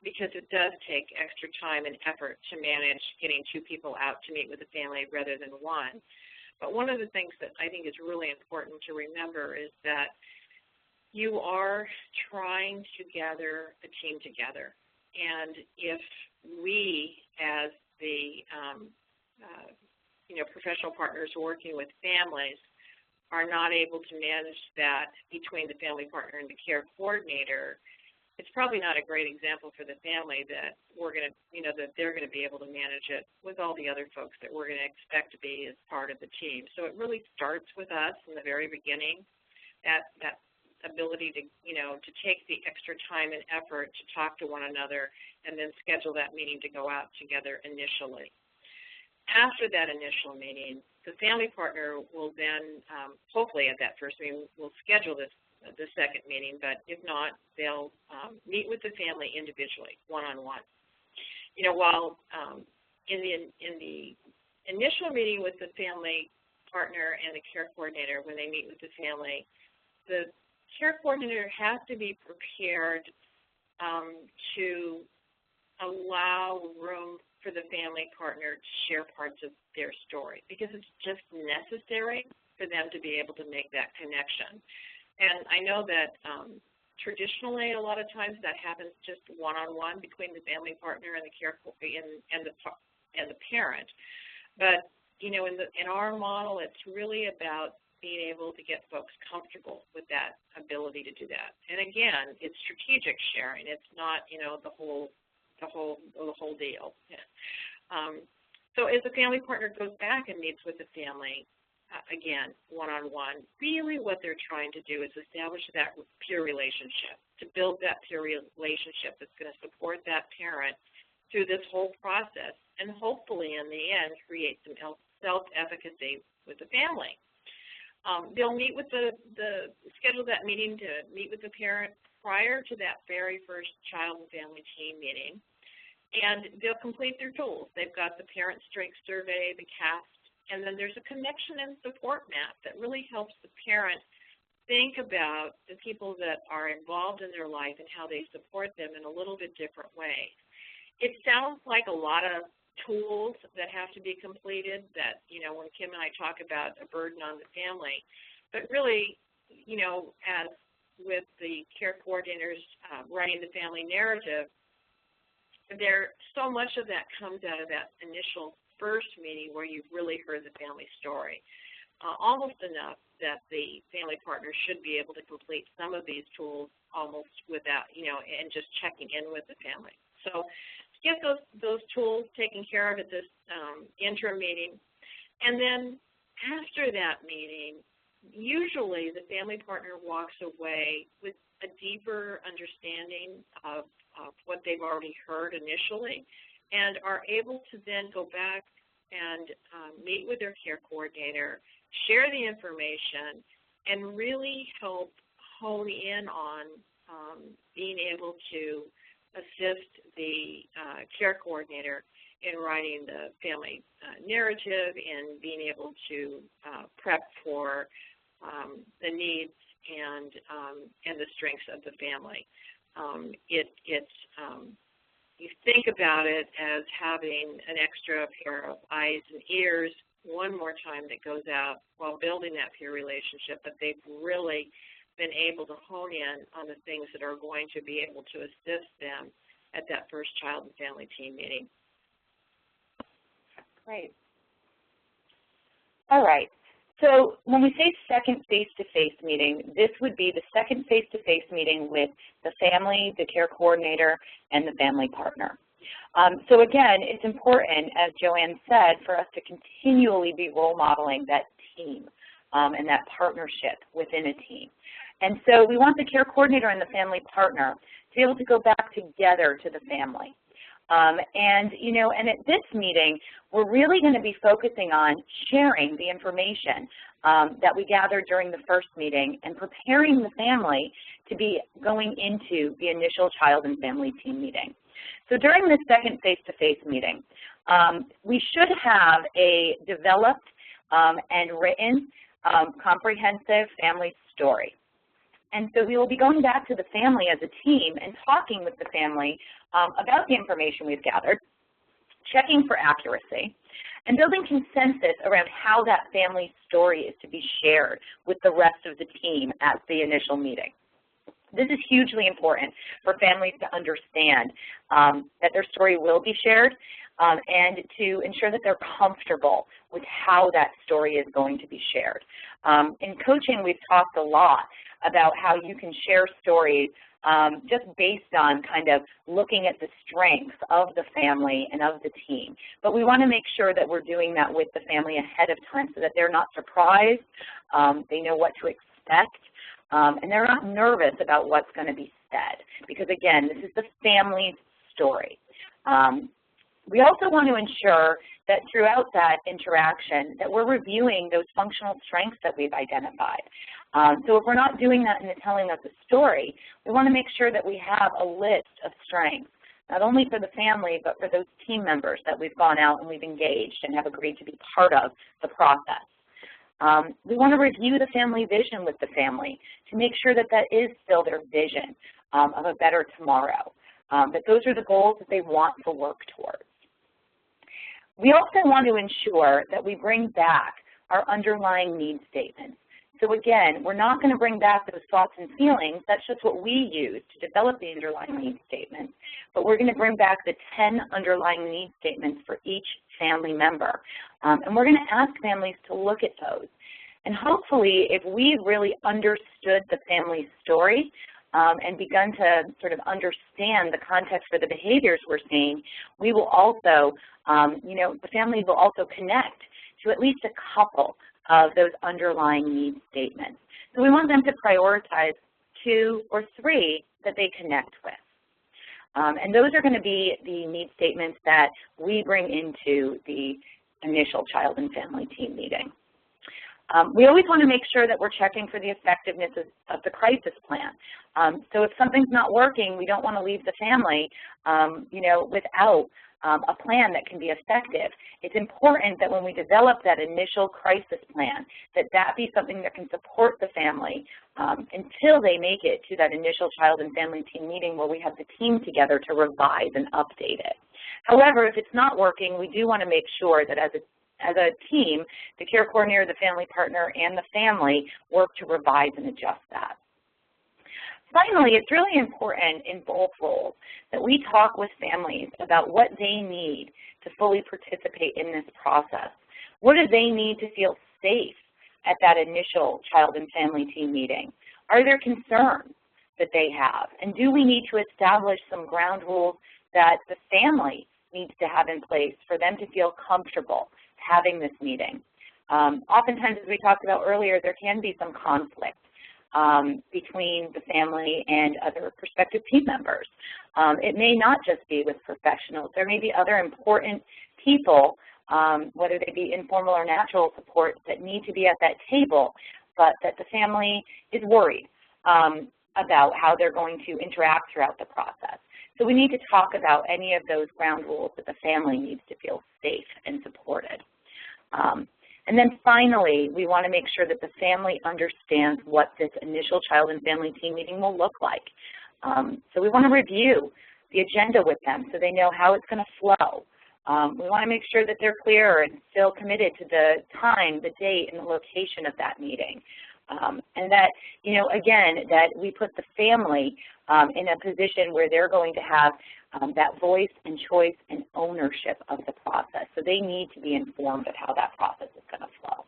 Speaker 2: because it does take extra time and effort to manage getting two people out to meet with the family rather than one, but one of the things that I think is really important to remember is that you are trying to gather a team together. And if we, as the professional partners working with families, are not able to manage that between the family partner and the care coordinator, it's probably not a great example for the family that we're going to, that they're going to be able to manage it with all the other folks that we're going to expect to be as part of the team. So it really starts with us in the very beginning, that ability to, to take the extra time and effort to talk to one another and then schedule that meeting to go out together initially. After that initial meeting, the family partner will then, hopefully at that first meeting, will schedule the second meeting, but if not, they'll meet with the family individually, one-on-one. While in the initial meeting with the family partner and the care coordinator, when they meet with the family, the care coordinator has to be prepared to allow room for the family partner to share parts of their story because it's just necessary for them to be able to make that connection. And I know that traditionally a lot of times that happens just one-on-one between the family partner and the care and the parent. But in our model, it's really about being able to get folks comfortable with that ability to do that. And again, it's strategic sharing. It's not, the whole deal. So as the family partner goes back and meets with the family, again, one-on-one, really what they're trying to do is establish that peer relationship, to build that peer relationship that's going to support that parent through this whole process and hopefully in the end create some self-efficacy with the family. They'll meet with schedule that meeting to meet with the parent prior to that very first child and family team meeting, and they'll complete their tools. They've got the parent strength survey, the CAST, and then there's a connection and support map that really helps the parent think about the people that are involved in their life and how they support them in a little bit different way. It sounds like a lot of tools that have to be completed that, when Kim and I talk about a burden on the family, but really, as with the care coordinators writing the family narrative, so much of that comes out of that initial first meeting where you've really heard the family story. Almost enough that the family partner should be able to complete some of these tools almost without, and just checking in with the family. So get those tools taken care of at this interim meeting. And then after that meeting, usually the family partner walks away with a deeper understanding of what they've already heard initially and are able to then go back and meet with their care coordinator, share the information, and really help hone in on being able to assist the care coordinator in writing the family narrative and being able to prep for the needs and the strengths of the family. You think about it as having an extra pair of eyes and ears one more time that goes out while building that peer relationship, but they've really been able to hone in on the things that are going to be able to assist them at that first child and family team meeting.
Speaker 1: Great. All right. So when we say second face-to-face meeting, this would be the second face-to-face meeting with the family, the care coordinator, and the family partner. So again, it's important, as Joanne said, for us to continually be role modeling that team and that partnership within a team. And so we want the care coordinator and the family partner to be able to go back together to the family. And at this meeting, we're really going to be focusing on sharing the information that we gathered during the first meeting and preparing the family to be going into the initial child and family team meeting. So during this second face-to-face meeting, we should have a developed and written comprehensive family story. And so we will be going back to the family as a team and talking with the family about the information we've gathered, checking for accuracy, and building consensus around how that family story is to be shared with the rest of the team at the initial meeting. This is hugely important for families to understand that their story will be shared and to ensure that they're comfortable with how that story is going to be shared. In coaching, we've talked a lot about how you can share stories just based on kind of looking at the strengths of the family and of the team. But we want to make sure that we're doing that with the family ahead of time so that they're not surprised, they know what to expect, and they're not nervous about what's going to be said. Because again, this is the family's story. We also want to ensure that throughout that interaction that we're reviewing those functional strengths that we've identified. So if we're not doing that in the telling of the story, we want to make sure that we have a list of strengths, not only for the family, but for those team members that we've gone out and we've engaged and have agreed to be part of the process. We want to review the family vision with the family to make sure that that is still their vision of a better tomorrow, that those are the goals that they want to work towards. We also want to ensure that we bring back our underlying need statements. So again, we're not going to bring back those thoughts and feelings. That's just what we use to develop the underlying need statements. But we're going to bring back the 10 underlying need statements for each family member. And we're going to ask families to look at those. And hopefully, if we've really understood the family story and begun to sort of understand the context for the behaviors we're seeing, we will also, the families will also connect to at least a couple of those underlying need statements. So we want them to prioritize 2 or 3 that they connect with. And those are going to be the need statements that we bring into the initial child and family team meeting. We always want to make sure that we're checking for the effectiveness of the crisis plan. So if something's not working, we don't want to leave the family, without a plan that can be effective. It's important that when we develop that initial crisis plan, that be something that can support the family until they make it to that initial child and family team meeting where we have the team together to revise and update it. However, if it's not working, we do want to make sure that as a team, the care coordinator, the family partner, and the family work to revise and adjust that. Finally, it's really important in both roles that we talk with families about what they need to fully participate in this process. What do they need to feel safe at that initial child and family team meeting? Are there concerns that they have? And do we need to establish some ground rules that the family needs to have in place for them to feel comfortable having this meeting. Oftentimes, as we talked about earlier, there can be some conflict between the family and other prospective team members. It may not just be with professionals. There may be other important people, whether they be informal or natural support, that need to be at that table, but that the family is worried about how they're going to interact throughout the process. So we need to talk about any of those ground rules that the family needs to feel safe and supported. And then finally, we want to make sure that the family understands what this initial child and family team meeting will look like. So we want to review the agenda with them so they know how it's going to flow. We want to make sure that they're clear and still committed to the time, the date, and the location of that meeting. And that, again, that we put the family in a position where they're going to have that voice and choice and ownership of the process. So they need to be informed of how that process is going to flow.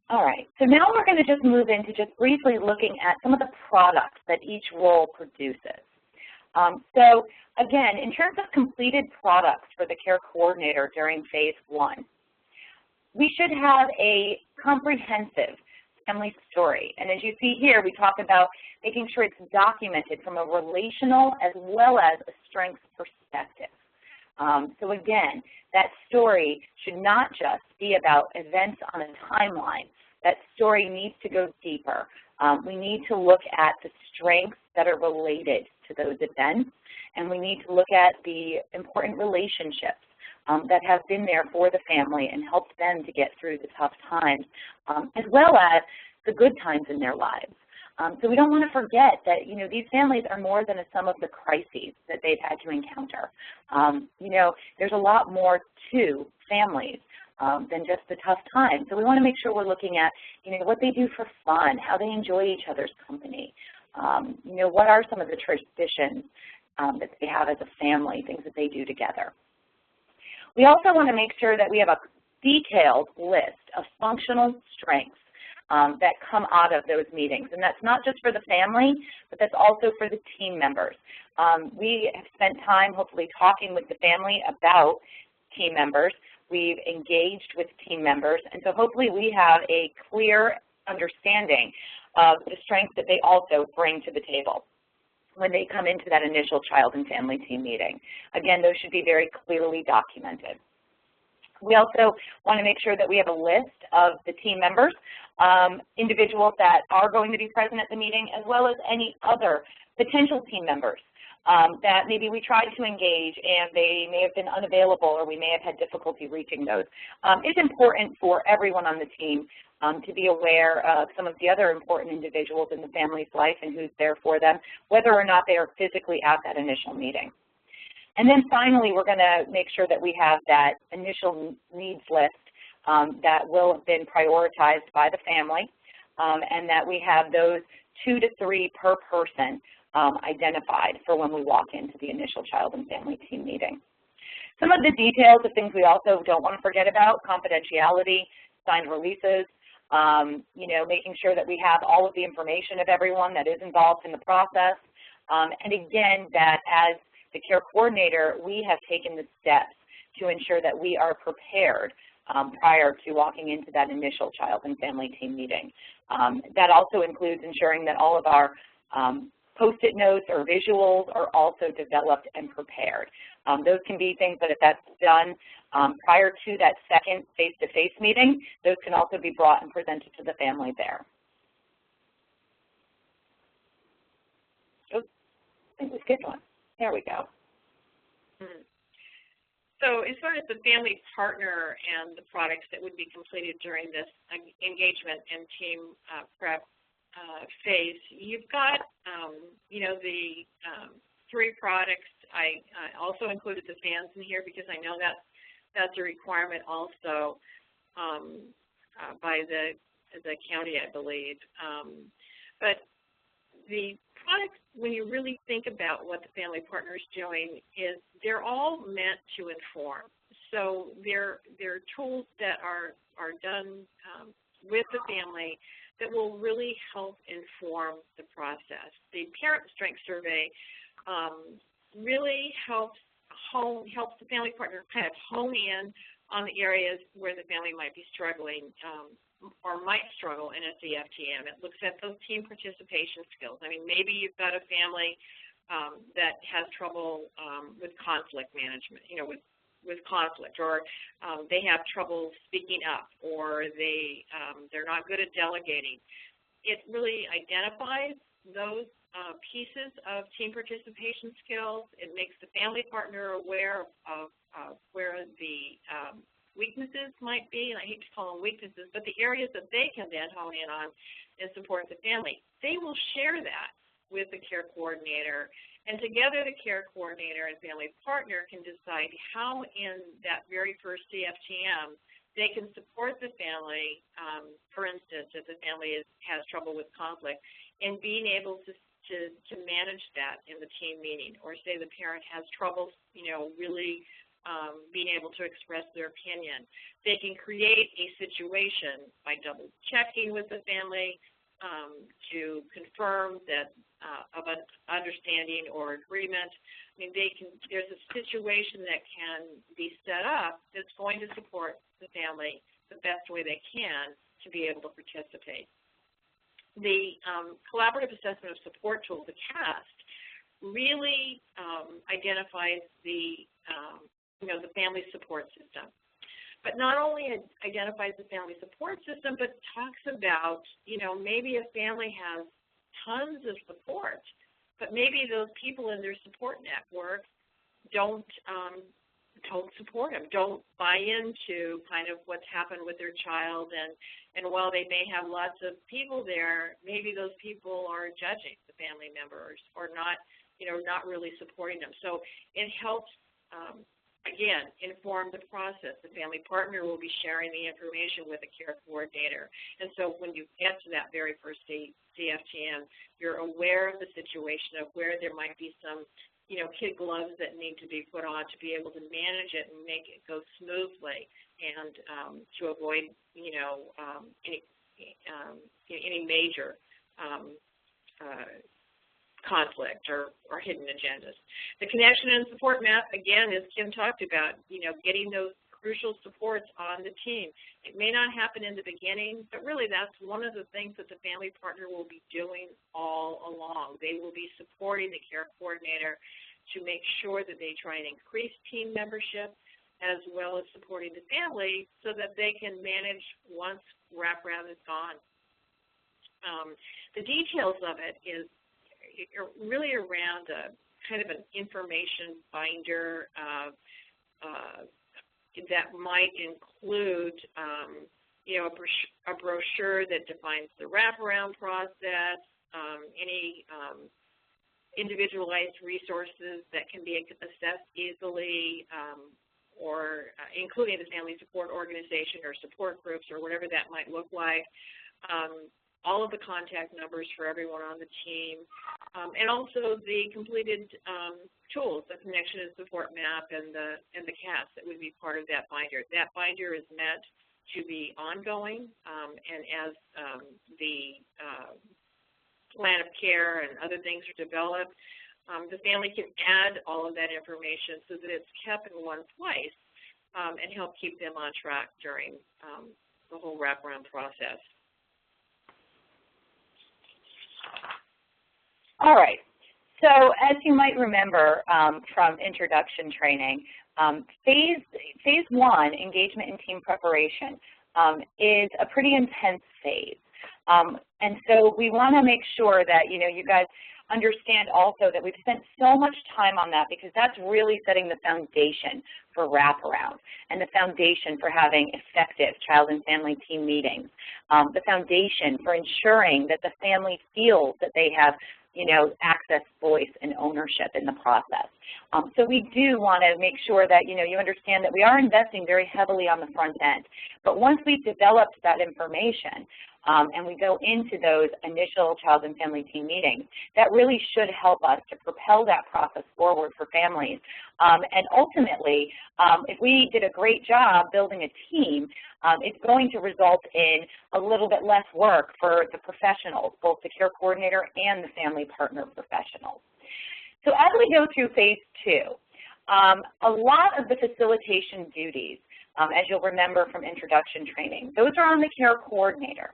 Speaker 1: All right, so now we're going to just move into just briefly looking at some of the products that each role produces. So again, in terms of completed products for the care coordinator during phase 1, we should have a comprehensive family story. And as you see here, we talk about making sure it's documented from a relational as well as a strengths perspective. So again, that story should not just be about events on a timeline. That story needs to go deeper. We need to look at the strengths that are related to those events, and we need to look at the important relationships that have been there for the family and helped them to get through the tough times, as well as the good times in their lives. So we don't want to forget that, these families are more than a sum of the crises that they've had to encounter. There's a lot more to families than just the tough times. So we want to make sure we're looking at, what they do for fun, how they enjoy each other's company. What are some of the traditions that they have as a family, things that they do together. We also want to make sure that we have a detailed list of functional strengths that come out of those meetings. And that's not just for the family, but that's also for the team members. We have spent time hopefully talking with the family about team members. We've engaged with team members, and so hopefully we have a clear understanding of the strengths that they also bring to the table when they come into that initial child and family team meeting. Again, those should be very clearly documented. We also want to make sure that we have a list of the team members, individuals that are going to be present at the meeting, as well as any other potential team members that maybe we tried to engage and they may have been unavailable or we may have had difficulty reaching those. It's important for everyone on the team to be aware of some of the other important individuals in the family's life and who's there for them, whether or not they are physically at that initial meeting. And then finally, we're going to make sure that we have that initial needs list that will have been prioritized by the family, and that we have those 2 to 3 per person identified for when we walk into the initial child and family team meeting. Some of the details of things we also don't want to forget about: confidentiality, signed releases, making sure that we have all of the information of everyone that is involved in the process, and again, that as the care coordinator, we have taken the steps to ensure that we are prepared prior to walking into that initial child and family team meeting. That also includes ensuring that all of our Post-it notes or visuals are also developed and prepared. Those can be things that if that's done prior to that second face-to-face meeting, those can also be brought and presented to the family there. Oh, I think we skipped one. There we go.
Speaker 2: So as far as the family partner and the products that would be completed during this engagement and team prep phase, you've got, the 3 products. I also included the fans in here because I know that's a requirement also by the county, I believe. But the products, when you really think about what the family partner is doing, is they're all meant to inform. So they're tools that are done with the family that will really help inform the process. The Parent Strength Survey really helps the family partner kind of hone in on the areas where the family might be struggling or might struggle in a CFTM. It looks at those team participation skills. I mean, maybe you've got a family that has trouble with conflict management, with conflict, or they have trouble speaking up, or they're not good at delegating. It really identifies those pieces of team participation skills. It makes the family partner aware of where the weaknesses might be, and I hate to call them weaknesses, but the areas that they can then hone in on and support the family. They will share that with the care coordinator, and together the care coordinator and family partner can decide how in that very first CFTM they can support the family, for instance, if the family has trouble with conflict, and being able to manage that in the team meeting, or say the parent has trouble, really being able to express their opinion. They can create a situation by double checking with the family to confirm that of an understanding or agreement. I mean, there's a situation that can be set up that's going to support the family the best way they can to be able to participate. The Collaborative Assessment of Support Tool, the CAST, really identifies the family support system. But not only identifies the family support system, but talks about, maybe a family has tons of support, but maybe those people in their support network don't support them, don't buy into kind of what's happened with their child, and while they may have lots of people there, maybe those people are judging the family members or not really supporting them. So it helps again, inform the process. The family partner will be sharing the information with the care coordinator. And so when you get to that very first CFTM, you're aware of the situation of where there might be some, kid gloves that need to be put on to be able to manage it and make it go smoothly, and to avoid, any major conflict or hidden agendas. The connection and support map, again, as Kim talked about, getting those crucial supports on the team. It may not happen in the beginning, but really that's one of the things that the family partner will be doing all along. They will be supporting the care coordinator to make sure that they try and increase team membership, as well as supporting the family so that they can manage once wraparound is gone. The details of it is really around kind of an information binder that might include, a brochure that defines the wraparound process, any individualized resources that can be assessed easily, or including the family support organization or support groups or whatever that might look like. All of the contact numbers for everyone on the team, and also the completed tools, the connection and support map and the CAST that would be part of that binder. That binder is meant to be ongoing, and as the plan of care and other things are developed, the family can add all of that information so that it's kept in one place and help keep them on track during the whole wraparound process.
Speaker 1: All right. So as you might remember from introduction training, phase one, engagement and team preparation, is a pretty intense phase. And so we want to make sure that, you guys understand also that we've spent so much time on that because that's really setting the foundation for wraparound and the foundation for having effective child and family team meetings, the foundation for ensuring that the family feels that they have access, voice, and ownership in the process. So we do want to make sure that, you understand that we are investing very heavily on the front end. But once we've developed that information, and we go into those initial child and family team meetings, that really should help us to propel that process forward for families. And ultimately, if we did a great job building a team, it's going to result in a little bit less work for the professionals, both the care coordinator and the family partner professionals. So as we go through phase 2, a lot of the facilitation duties, as you'll remember from introduction training, those are on the care coordinator.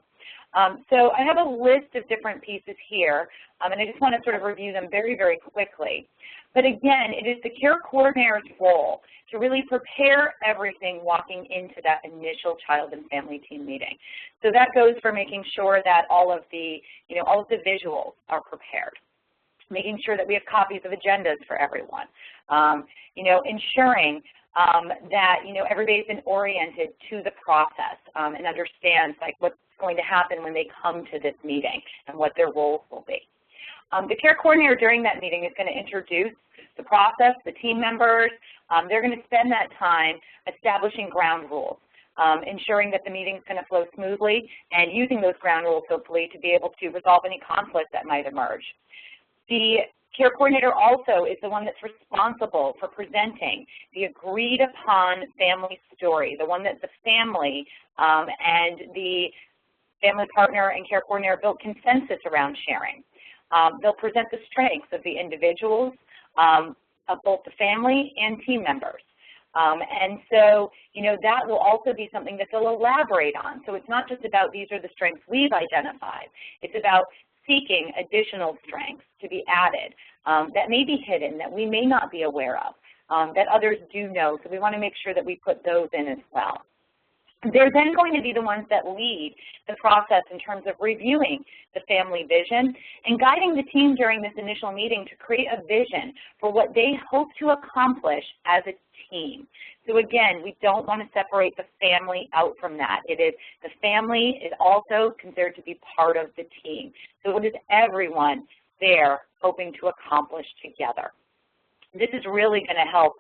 Speaker 1: So I have a list of different pieces here, and I just want to sort of review them very, very quickly. But again, it is the care coordinator's role to really prepare everything walking into that initial child and family team meeting. So that goes for making sure that all of the visuals are prepared, making sure that we have copies of agendas for everyone, ensuring that everybody's been oriented to the process and understands like what's going to happen when they come to this meeting and what their roles will be. The care coordinator during that meeting is going to introduce the process, the team members. They're going to spend that time establishing ground rules, ensuring that the meeting is going to flow smoothly, and using those ground rules hopefully to be able to resolve any conflict that might emerge. The care coordinator also is the one that's responsible for presenting the agreed upon family story, the one that the family and the family partner and care coordinator built consensus around sharing. They'll present the strengths of the individuals, of both the family and team members. And so, that will also be something that they'll elaborate on. So it's not just about these are the strengths we've identified. It's about seeking additional strengths to be added that may be hidden, that we may not be aware of, that others do know. So we want to make sure that we put those in as well. They're then going to be the ones that lead the process in terms of reviewing the family vision and guiding the team during this initial meeting to create a vision for what they hope to accomplish as a team. So again, we don't want to separate the family out from that. The family is also considered to be part of the team. So it is everyone there hoping to accomplish together. This is really going to help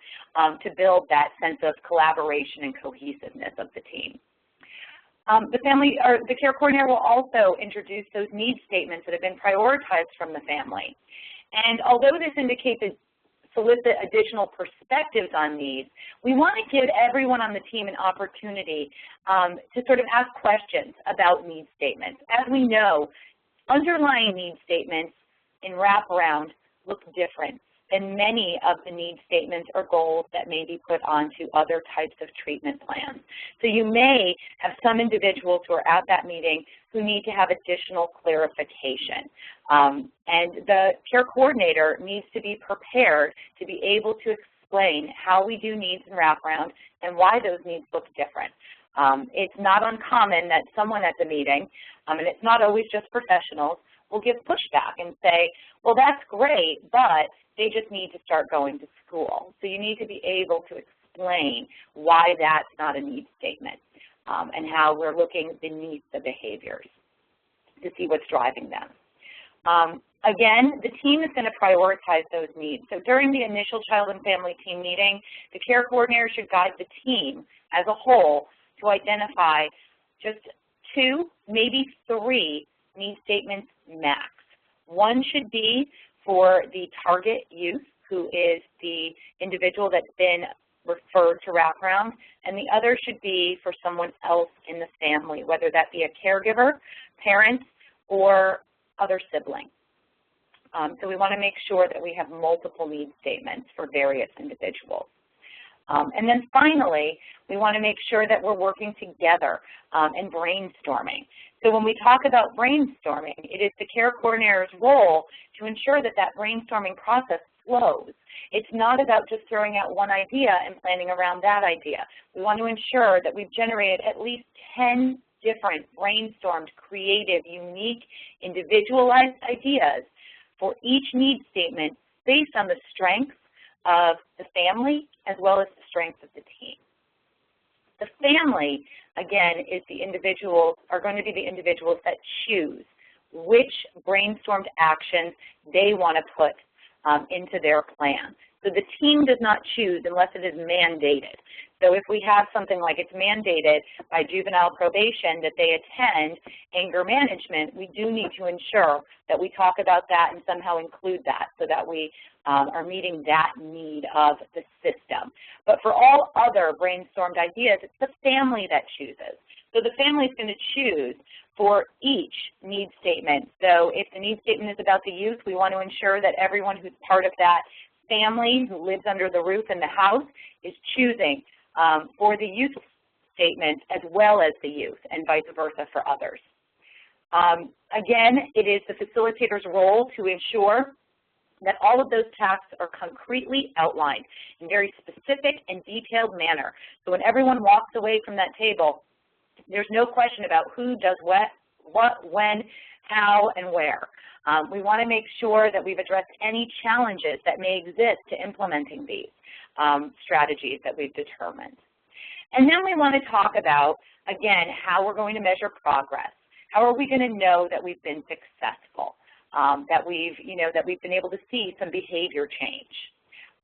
Speaker 1: to build that sense of collaboration and cohesiveness of the team. The care coordinator will also introduce those need statements that have been prioritized from the family. And although this indicates that solicit additional perspectives on needs, we want to give everyone on the team an opportunity to sort of ask questions about need statements. As we know, underlying need statements in wraparound look different than many of the need statements or goals that may be put onto other types of treatment plans. So you may have some individuals who are at that meeting who need to have additional clarification. And the care coordinator needs to be prepared to be able to explain how we do needs and wraparound and why those needs look different. It's not uncommon that someone at the meeting, and it's not always just professionals, will give pushback and say, well, that's great, but they just need to start going to school. So you need to be able to explain why that's not a need statement and how we're looking beneath the behaviors to see what's driving them. Again, the team is going to prioritize those needs. So during the initial child and family team meeting, the care coordinator should guide the team as a whole to identify just 2, maybe 3 need statements max. One should be for the target youth, who is the individual that's been referred to wraparound, and the other should be for someone else in the family, whether that be a caregiver, parents, or other sibling. So we want to make sure that we have multiple need statements for various individuals. And then finally, we want to make sure that we're working together and brainstorming. So when we talk about brainstorming, it is the care coordinator's role to ensure that that brainstorming process flows. It's not about just throwing out one idea and planning around that idea. We want to ensure that we've generated at least 10 different brainstormed, creative, unique, individualized ideas for each need statement based on the strengths of the family as well as the strengths of the team. The family, again, is the individuals, are going to be the individuals that choose which brainstormed actions they want to put into their plan. So the team does not choose unless it is mandated. So if we have something like it's mandated by juvenile probation that they attend anger management, we do need to ensure that we talk about that and somehow include that so that we are meeting that need of the system. But for all other brainstormed ideas, it's the family that chooses. So the family is going to choose for each need statement. So if the need statement is about the youth, we want to ensure that everyone who's part of that family who lives under the roof in the house is choosing for the youth statement as well as the youth, and vice versa for others. Again, it is the facilitator's role to ensure that all of those tasks are concretely outlined in very specific and detailed manner. So when everyone walks away from that table, there's no question about who does what, when, how, and where. We want to make sure that we've addressed any challenges that may exist to implementing these strategies that we've determined. And then we want to talk about, again, how we're going to measure progress. How are we going to know that we've been successful, that we've been able to see some behavior change?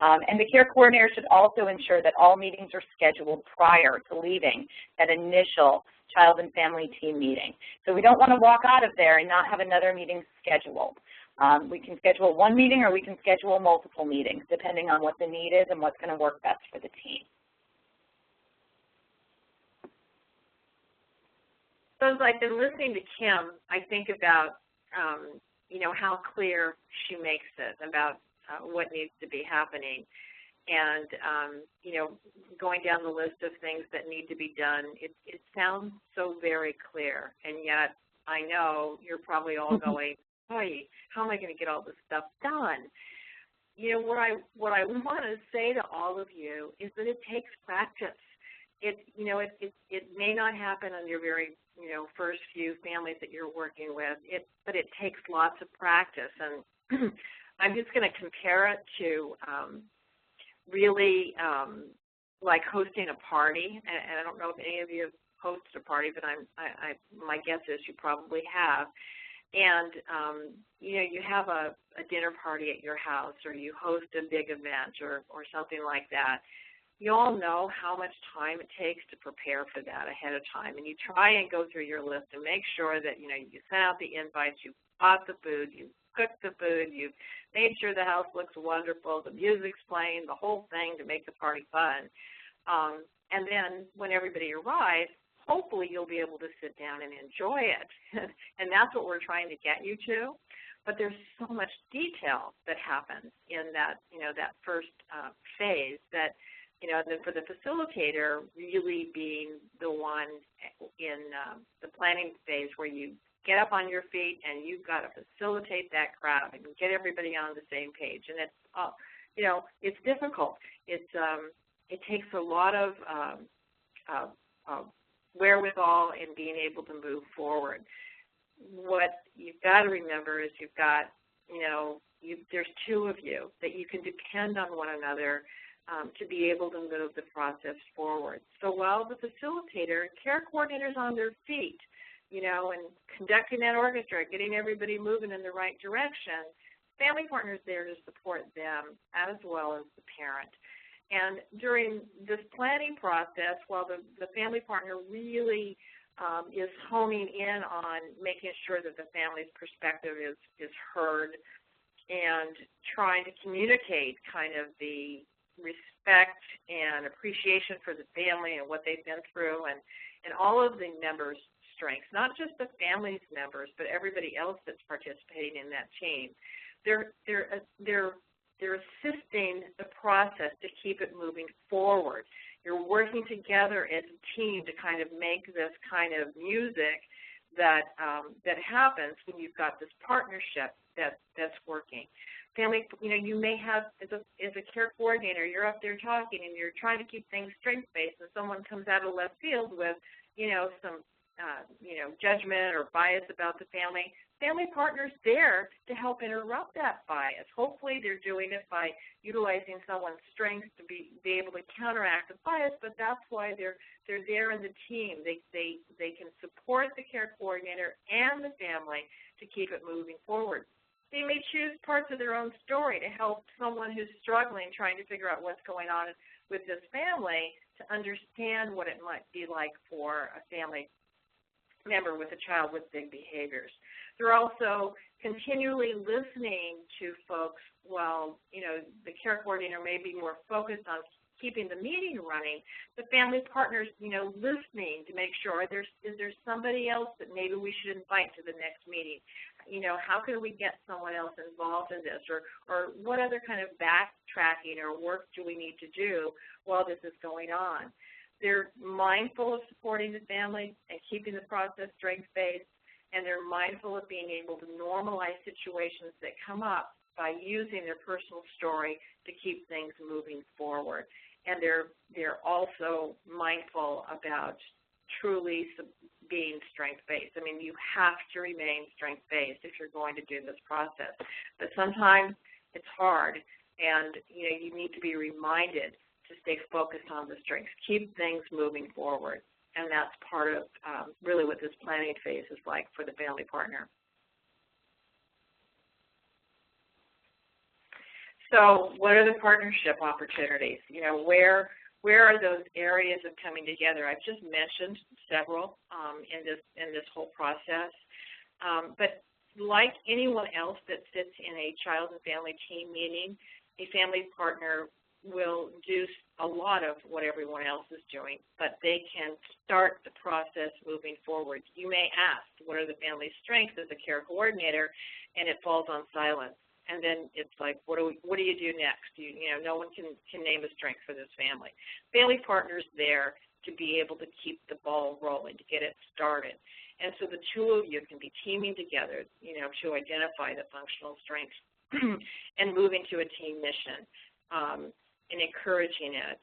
Speaker 1: And the care coordinator should also ensure that all meetings are scheduled prior to leaving that initial child and family team meeting. So we don't want to walk out of there and not have another meeting scheduled. We can schedule one meeting or we can schedule multiple meetings depending on what the need is and what's going to work best for the team.
Speaker 2: So as I've been listening to Kim, I think about, how clear she makes it about what needs to be happening. And, going down the list of things that need to be done, it sounds so very clear. And yet I know you're probably all going, boy, how am I going to get all this stuff done? What I want to say to all of you is that it takes practice. It may not happen on your very, first few families that you're working with, but it takes lots of practice. And I'm just going to compare it to really like hosting a party. And I don't know if any of you have hosted a party, but my guess is you probably have. And, you have a dinner party at your house, or you host a big event or something like that. You all know how much time it takes to prepare for that ahead of time. And you try and go through your list and make sure that, you sent out the invites, you bought the food, you cooked the food, you've made sure the house looks wonderful, the music's playing, the whole thing to make the party fun. And then when everybody arrives, hopefully you'll be able to sit down and enjoy it. And that's what we're trying to get you to. But there's so much detail that happens in that, that first phase that, for the facilitator really being the one in the planning phase where you get up on your feet and you've got to facilitate that crowd and get everybody on the same page. And it's, it's difficult. It takes a lot of wherewithal in being able to move forward. What you've got to remember is you've got, there's two of you that you can depend on one another to be able to move the process forward. So while the facilitator, care coordinator's on their feet, and conducting that orchestra, getting everybody moving in the right direction, family partner's there to support them as well as the parent. And during this planning process, while the family partner really is honing in on making sure that the family's perspective is heard and trying to communicate kind of the respect and appreciation for the family and what they've been through and all of the members' strengths, not just the family's members, but everybody else that's participating in that team. They're assisting the process to keep it moving forward. You're working together as a team to kind of make this kind of music that happens when you've got this partnership that's working. Family, you may have, as a care coordinator, you're up there talking and you're trying to keep things strength-based, and someone comes out of left field with, some, judgment or bias about the family. Family partner's there to help interrupt that bias. Hopefully they're doing it by utilizing someone's strengths to be able to counteract the bias, but that's why they're there in the team. They can support the care coordinator and the family to keep it moving forward. they may choose parts of their own story to help someone who's struggling, trying to figure out what's going on with this family, to understand what it might be like for a family member with a child with big behaviors. They're also continually listening to folks while, the care coordinator may be more focused on keeping the meeting running. The family partner's, listening to make sure is there somebody else that maybe we should invite to the next meeting? How can we get someone else involved in this? Or what other kind of backtracking or work do we need to do while this is going on? They're mindful of supporting the family and keeping the process strength-based, and they're mindful of being able to normalize situations that come up by using their personal story to keep things moving forward. And they're also mindful about truly being strength-based. I mean, you have to remain strength-based if you're going to do this process. But sometimes it's hard, and you need to be reminded to stay focused on the strengths. Keep things moving forward. And that's part of really what this planning phase is like for the family partner. So what are the partnership opportunities? Where are those areas of coming together? I've just mentioned several in this whole process. But like anyone else that sits in a child and family team meeting, a family partner will do a lot of what everyone else is doing, but they can start the process moving forward. You may ask, what are the family's strengths as a care coordinator, and it falls on silence. And then it's like, what do you do next? No one can name a strength for this family. Family partner's there to be able to keep the ball rolling, to get it started. And so the two of you can be teaming together, to identify the functional strengths and move into a team mission. And encouraging it,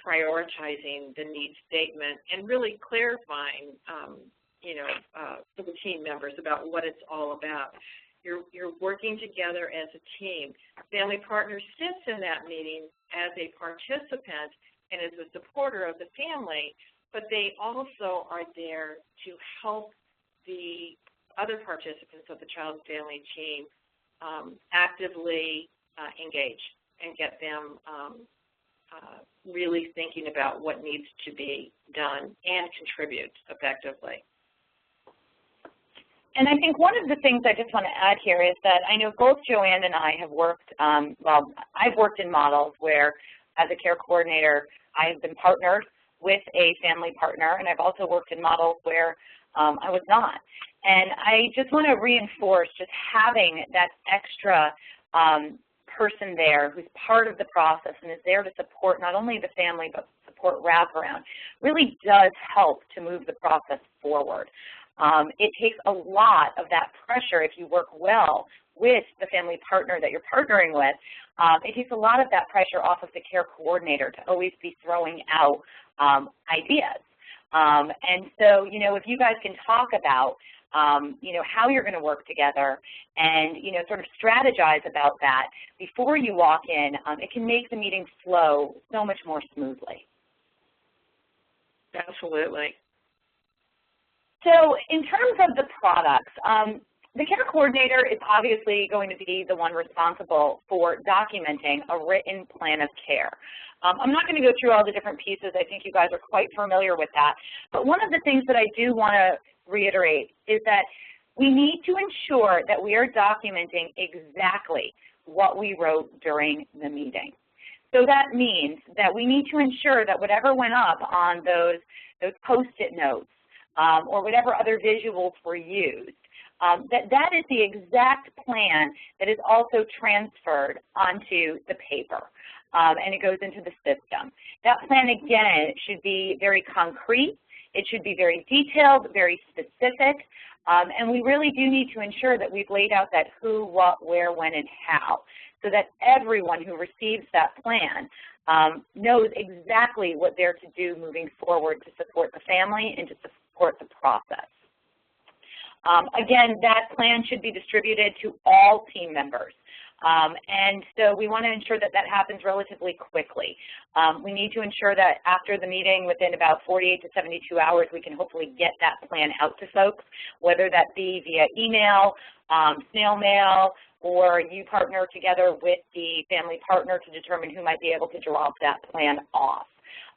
Speaker 2: prioritizing the need statement, and really clarifying, for the team members about what it's all about. You're working together as a team. Family partner sits in that meeting as a participant and as a supporter of the family, but they also are there to help the other participants of the child and family team actively engage and get them really thinking about what needs to be done and contribute effectively.
Speaker 1: And I think one of the things I just want to add here is that I know both Joanne and I have worked, I've worked in models where, as a care coordinator, I have been partnered with a family partner, and I've also worked in models where I was not. And I just want to reinforce just having that extra person there who's part of the process and is there to support not only the family but support wraparound really does help to move the process forward. It takes a lot of that pressure if you work well with the family partner that you're partnering with. It takes a lot of that pressure off of the care coordinator to always be throwing out ideas. And so, if you guys can talk about how you're going to work together and, sort of strategize about that before you walk in, it can make the meeting flow so much more smoothly.
Speaker 2: Absolutely.
Speaker 1: So in terms of the products, the care coordinator is obviously going to be the one responsible for documenting a written plan of care. I'm not going to go through all the different pieces. I think you guys are quite familiar with that. But one of the things that I do want to reiterate is that we need to ensure that we are documenting exactly what we wrote during the meeting. So that means that we need to ensure that whatever went up on those Post-it notes or whatever other visuals were used, that is the exact plan that is also transferred onto the paper, and it goes into the system. That plan, again, should be very concrete. It should be very detailed, very specific, and we really do need to ensure that we've laid out that who, what, where, when, and how, so that everyone who receives that plan knows exactly what they're to do moving forward to support the family and to support the process. Again, that plan should be distributed to all team members. And so we want to ensure that that happens relatively quickly. We need to ensure that after the meeting, within about 48 to 72 hours, we can hopefully get that plan out to folks, whether that be via email, snail mail, or you partner together with the family partner to determine who might be able to drop that plan off.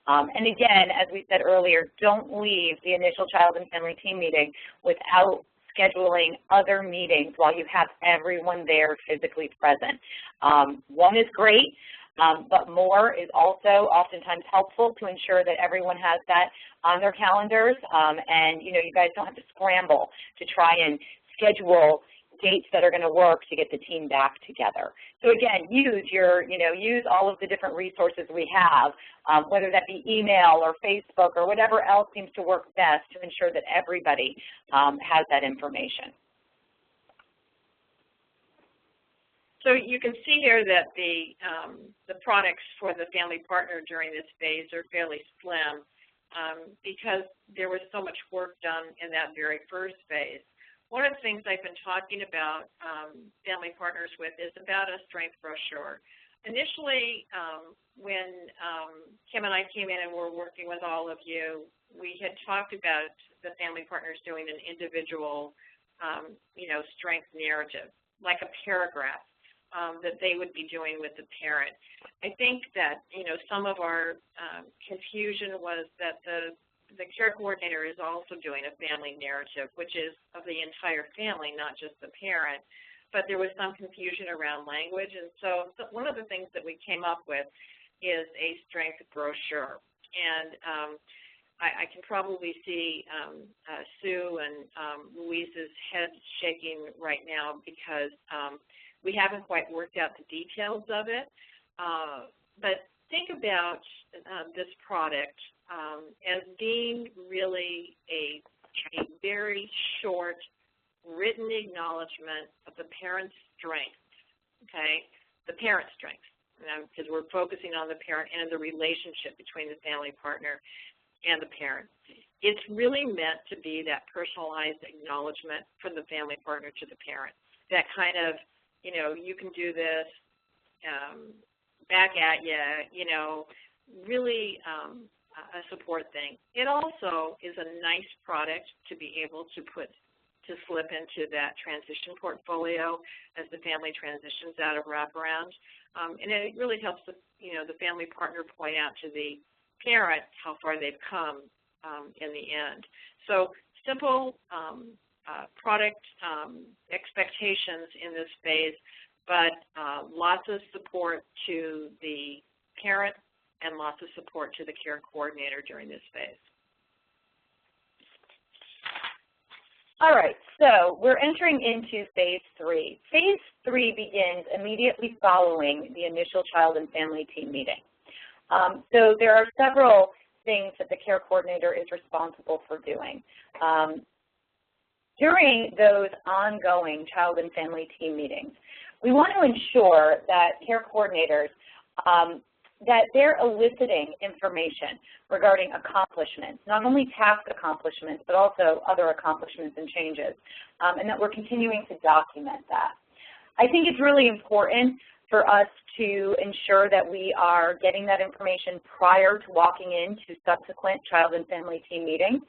Speaker 1: And again, as we said earlier, don't leave the initial child and family team meeting without scheduling other meetings while you have everyone there physically present. One is great, but more is also oftentimes helpful to ensure that everyone has that on their calendars, and you guys don't have to scramble to try and schedule dates that are going to work to get the team back together. So again, use all of the different resources we have, whether that be email or Facebook or whatever else seems to work best to ensure that everybody has that information.
Speaker 2: So you can see here that the products for the family partner during this phase are fairly slim because there was so much work done in that very first phase. One of the things I've been talking about family partners with is about a strength brochure. Initially, when Kim and I came in and were working with all of you, we had talked about the family partners doing an individual, strength narrative, like a paragraph that they would be doing with the parent. I think that, some of our confusion was that the care coordinator is also doing a family narrative, which is of the entire family, not just the parent. But there was some confusion around language, and so one of the things that we came up with is a strength brochure. And I can probably see Sue and Louise's head shaking right now because we haven't quite worked out the details of it. But think about this product as being really a very short written acknowledgement of the parent's strength, okay, the parent's strength, because we're focusing on the parent and the relationship between the family partner and the parent. It's really meant to be that personalized acknowledgement from the family partner to the parent, that kind of, you can do this, back at you, really a support thing. It also is a nice product to be able to slip into that transition portfolio as the family transitions out of wraparound. And it really helps the family partner point out to the parent how far they've come in the end. So simple product expectations in this phase, but lots of support to the parent and lots of support to the care coordinator during this phase.
Speaker 1: All right, so we're entering into phase 3. Phase 3 begins immediately following the initial child and family team meeting. So there are several things that the care coordinator is responsible for doing. During those ongoing child and family team meetings, we want to ensure that care coordinators that they're eliciting information regarding accomplishments, not only task accomplishments, but also other accomplishments and changes, and that we're continuing to document that. I think it's really important for us to ensure that we are getting that information prior to walking into subsequent child and family team meetings.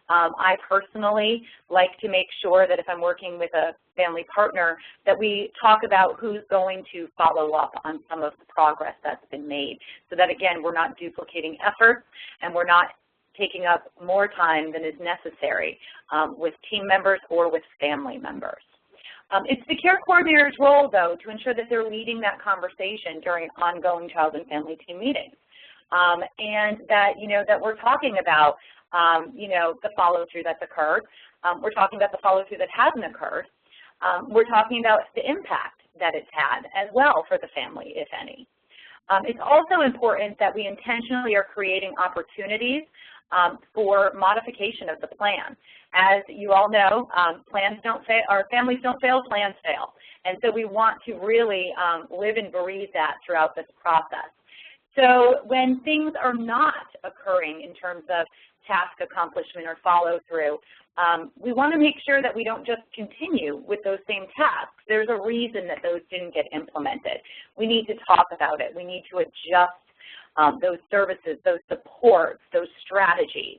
Speaker 1: I personally like to make sure that if I'm working with a family partner that we talk about who's going to follow up on some of the progress that's been made so that, again, we're not duplicating efforts and we're not taking up more time than is necessary with team members or with family members. It's the care coordinator's role, though, to ensure that they're leading that conversation during ongoing child and family team meetings and that, that we're talking about the follow-through that's occurred. We're talking about the follow-through that hasn't occurred. We're talking about the impact that it's had as well for the family, if any. It's also important that we intentionally are creating opportunities for modification of the plan. As you all know, plans don't fail, or families don't fail, plans fail. And so we want to really live and breathe that throughout this process. So when things are not occurring in terms of task accomplishment or follow through, we want to make sure that we don't just continue with those same tasks. There's a reason that those didn't get implemented. We need to talk about it. We need to adjust those services, those supports, those strategies.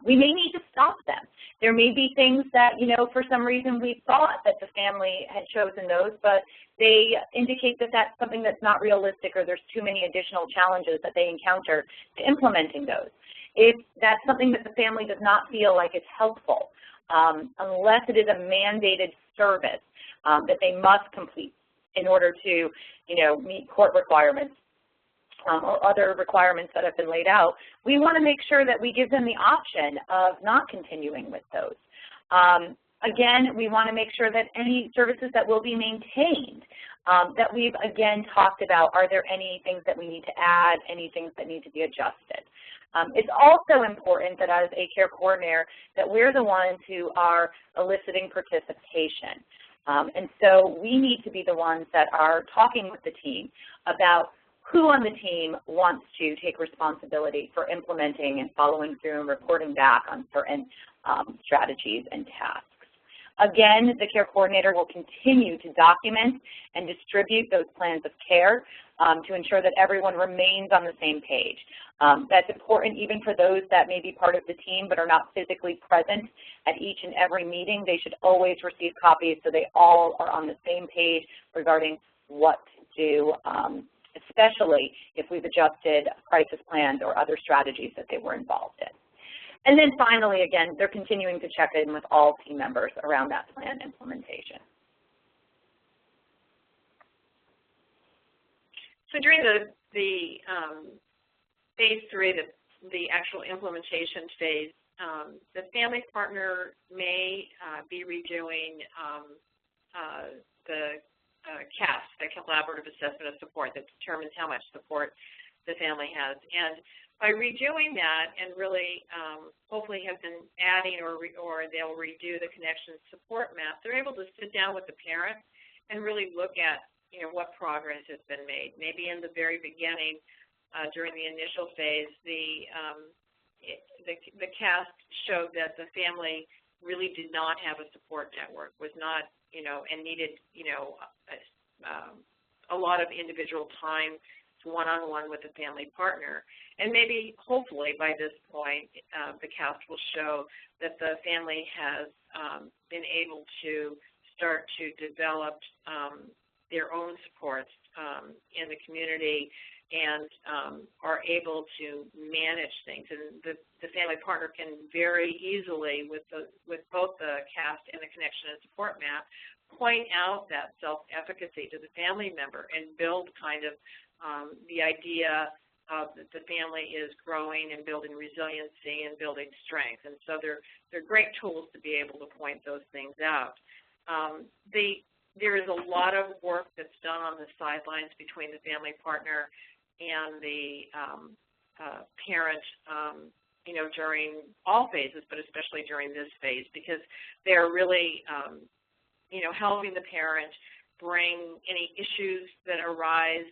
Speaker 1: We may need to stop them. There may be things that, for some reason we thought that the family had chosen those, but they indicate that that's something that's not realistic or there's too many additional challenges that they encounter to implementing those. If that's something that the family does not feel like is helpful, unless it is a mandated service that they must complete in order to, meet court requirements, or other requirements that have been laid out, we want to make sure that we give them the option of not continuing with those. Again, we want to make sure that any services that will be maintained, that we've again talked about, are there any things that we need to add, any things that need to be adjusted. It's also important that as a care coordinator that we're the ones who are eliciting participation. And so we need to be the ones that are talking with the team about who on the team wants to take responsibility for implementing and following through and reporting back on certain strategies and tasks. Again, the care coordinator will continue to document and distribute those plans of care to ensure that everyone remains on the same page. That's important even for those that may be part of the team but are not physically present at each and every meeting. They should always receive copies so they all are on the same page regarding what to do, especially if we've adjusted crisis plans or other strategies that they were involved in. And then finally, again, they're continuing to check in with all team members around that plan implementation.
Speaker 2: So during the phase 3, the actual implementation phase, the family partner may be redoing the CAS, the Collaborative Assessment of Support, that determines how much support the family has. And by redoing that and really hopefully have been adding or they'll redo the connection support map, they're able to sit down with the parent and really look at what progress has been made. Maybe in the very beginning, during the initial phase, the CAS showed that the family really did not have a support network, was not, and needed, a lot of individual time one-on-one with the family partner. And maybe, hopefully, by this point, the CAS will show that the family has been able to start to develop their own supports in the community and are able to manage things. And the family partner can very easily, with both the CAS and the connection and support map, point out that self-efficacy to the family member and build kind of the idea that the family is growing and building resiliency and building strength. And so they're great tools to be able to point those things out. There is a lot of work that's done on the sidelines between the family partner and the parent, during all phases, but especially during this phase, because they're really, helping the parent bring any issues that arise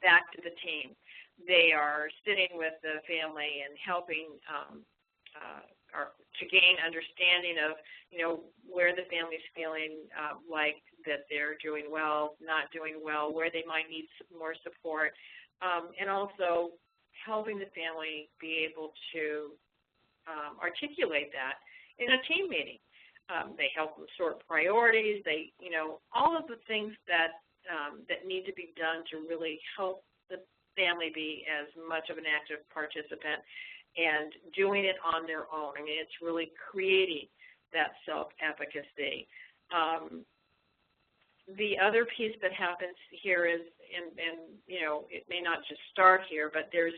Speaker 2: back to the team. They are sitting with the family and helping to gain understanding of, where the family's feeling like that they're doing well, not doing well, where they might need more support, and also helping the family be able to articulate that in a team meeting. They help them sort priorities. They, all of the things that that need to be done to really help the family be as much of an active participant and doing it on their own. I mean, it's really creating that self-efficacy. The other piece that happens here is, and it may not just start here, but there's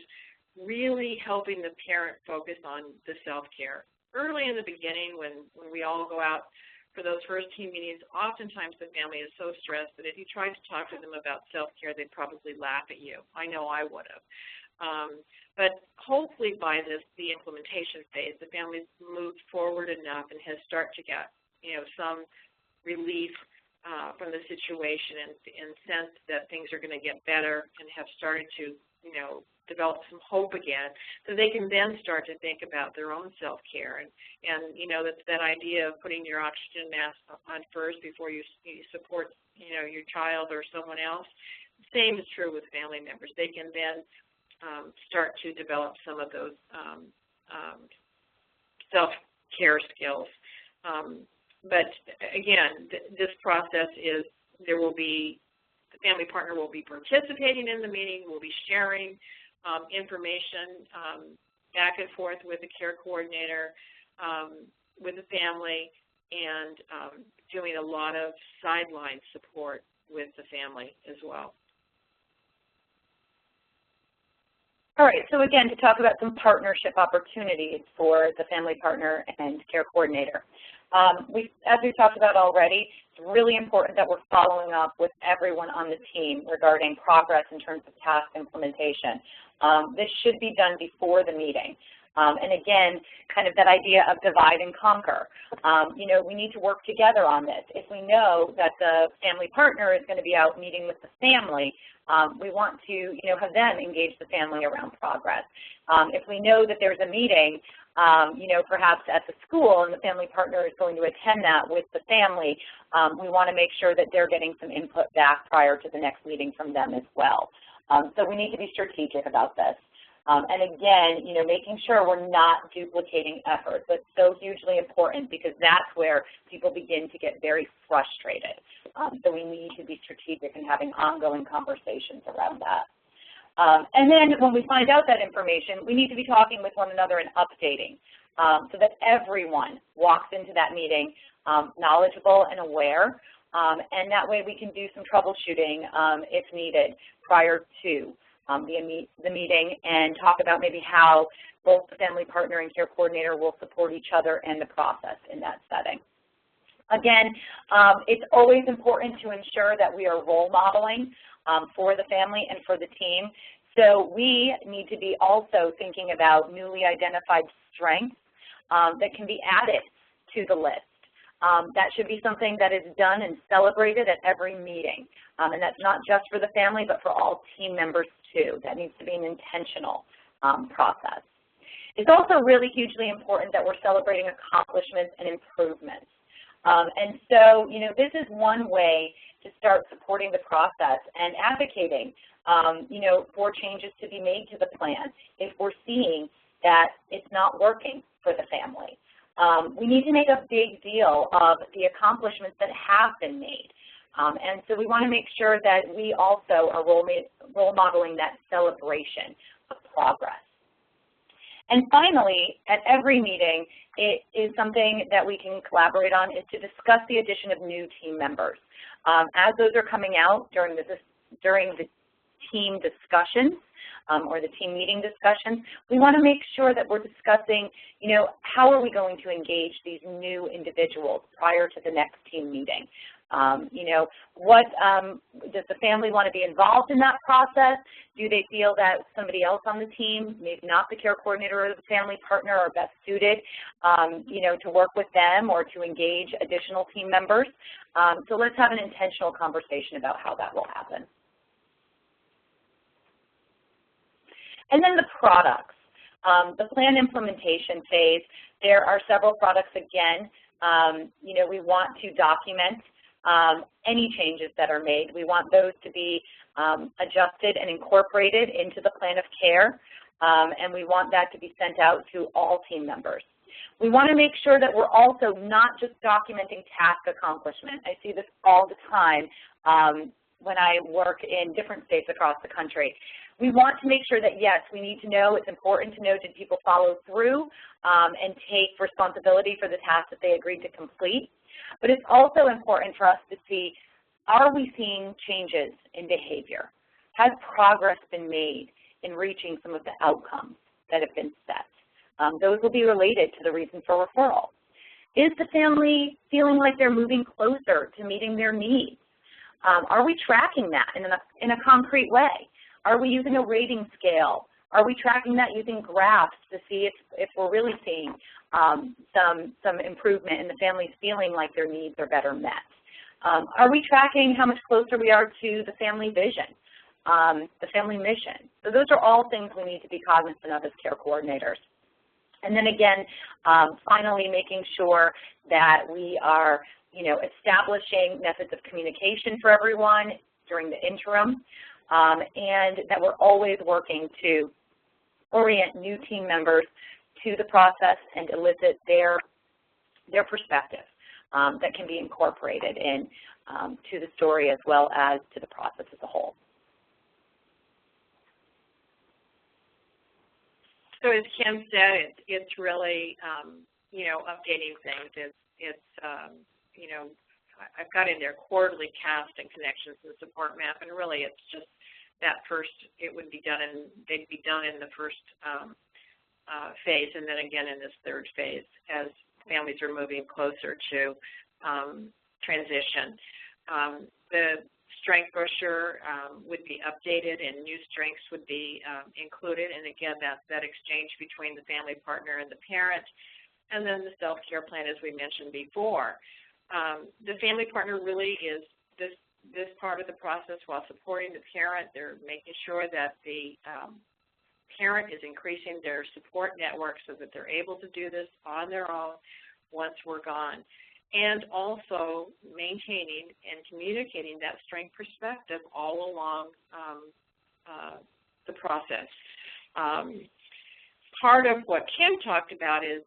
Speaker 2: really helping the parent focus on the self-care. Early in the beginning, when we all go out for those first team meetings, oftentimes the family is so stressed that if you tried to talk to them about self-care, they'd probably laugh at you. I know I would have. But hopefully by the implementation phase, the family's moved forward enough and has started to get, some relief from the situation and sense that things are going to get better and have started to, develop some hope again, so they can then start to think about their own self-care. And that idea of putting your oxygen mask on first before you support, your child or someone else. The same is true with family members. They can then start to develop some of those self-care skills. But again, this process is the family partner will be participating in the meeting, will be sharing information back and forth with the care coordinator, with the family, and doing a lot of sideline support with the family as well.
Speaker 1: All right, so again, to talk about some partnership opportunities for the family partner and care coordinator. As we've talked about already, it's really important that we're following up with everyone on the team regarding progress in terms of task implementation. This should be done before the meeting. And again, kind of that idea of divide and conquer. We need to work together on this. If we know that the family partner is going to be out meeting with the family, we want to, have them engage the family around progress. If we know that there's a meeting, perhaps at the school and the family partner is going to attend that with the family, we want to make sure that they're getting some input back prior to the next meeting from them as well. So we need to be strategic about this. And again, making sure we're not duplicating efforts. That's so hugely important because that's where people begin to get very frustrated. So we need to be strategic in having ongoing conversations around that. And then when we find out that information, we need to be talking with one another and updating so that everyone walks into that meeting knowledgeable and aware. And that way we can do some troubleshooting if needed prior to the meeting and talk about maybe how both the family partner and care coordinator will support each other and the process in that setting. Again, it's always important to ensure that we are role modeling for the family and for the team. So we need to be also thinking about newly identified strengths that can be added to the list. That should be something that is done and celebrated at every meeting. And that's not just for the family, but for all team members too. That needs to be an intentional process. It's also really hugely important that we're celebrating accomplishments and improvements. And so, this is one way to start supporting the process and advocating, for changes to be made to the plan if we're seeing that it's not working for the family. We need to make a big deal of the accomplishments that have been made. And so we want to make sure that we also are role modeling that celebration of progress. And finally, at every meeting, it is something that we can collaborate on is to discuss the addition of new team members. As those are coming out during the team discussions, or the team meeting discussions, we want to make sure that we're discussing, how are we going to engage these new individuals prior to the next team meeting? What does the family want to be involved in that process? Do they feel that somebody else on the team, maybe not the care coordinator or the family partner, are best suited, to work with them or to engage additional team members? So let's have an intentional conversation about how that will happen. And then the products. The plan implementation phase, there are several products again. We want to document any changes that are made. We want those to be adjusted and incorporated into the plan of care, and we want that to be sent out to all team members. We want to make sure that we're also not just documenting task accomplishment. I see this all the time when I work in different states across the country. We want to make sure that, yes, we need to know, it's important to know, did people follow through and take responsibility for the task that they agreed to complete? But it's also important for us to see, are we seeing changes in behavior? Has progress been made in reaching some of the outcomes that have been set? Those will be related to the reason for referral. Is the family feeling like they're moving closer to meeting their needs? Are we tracking that in a concrete way? Are we using a rating scale? Are we tracking that using graphs to see if we're really seeing some improvement in the families feeling like their needs are better met? Are we tracking how much closer we are to the family vision, the family mission? So those are all things we need to be cognizant of as care coordinators. And then again, finally making sure that we are, establishing methods of communication for everyone during the interim, and that we're always working to orient new team members to the process and elicit their perspective that can be incorporated in to the story as well as to the process as a whole.
Speaker 2: So as Kim said, it's really, updating things. I've got in there quarterly cast and connections and support map, and really it's just that first, they'd be done in the first phase, and then again in this third phase as families are moving closer to transition. The strength brochure would be updated and new strengths would be included, and again that exchange between the family partner and the parent, and then the self-care plan as we mentioned before. The family partner really is this part of the process while supporting the parent. They're making sure that the parent is increasing their support network so that they're able to do this on their own once we're gone, and also maintaining and communicating that strength perspective all along the process. Part of what Kim talked about is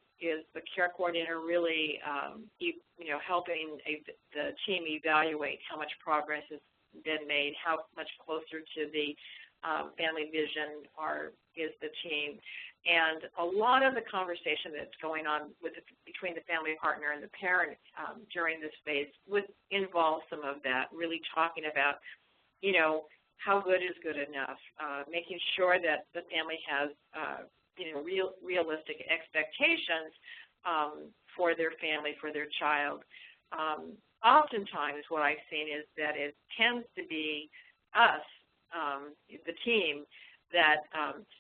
Speaker 2: the care coordinator really helping the team evaluate how much progress has been made, how much closer to the family vision is the team. And a lot of the conversation that's going on between the family partner and the parent during this phase would involve some of that, really talking about, how good is good enough, making sure that the family has, realistic expectations for their family, for their child. Oftentimes what I've seen is that it tends to be us, the team, that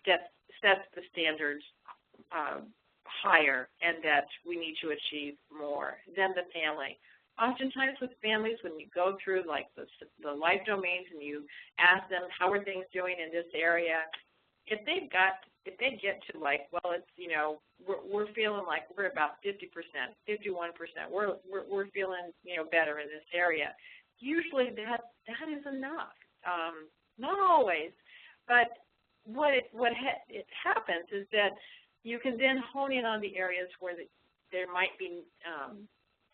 Speaker 2: sets the standards higher and that we need to achieve more than the family. Oftentimes with families, when you go through like the life domains and you ask them how are things doing in this area, if they get to like, well, it's, we're feeling like we're about 50%, 51%, we're feeling, better in this area. Usually that is enough. Not always, but what happens is that you can then hone in on the areas where there might be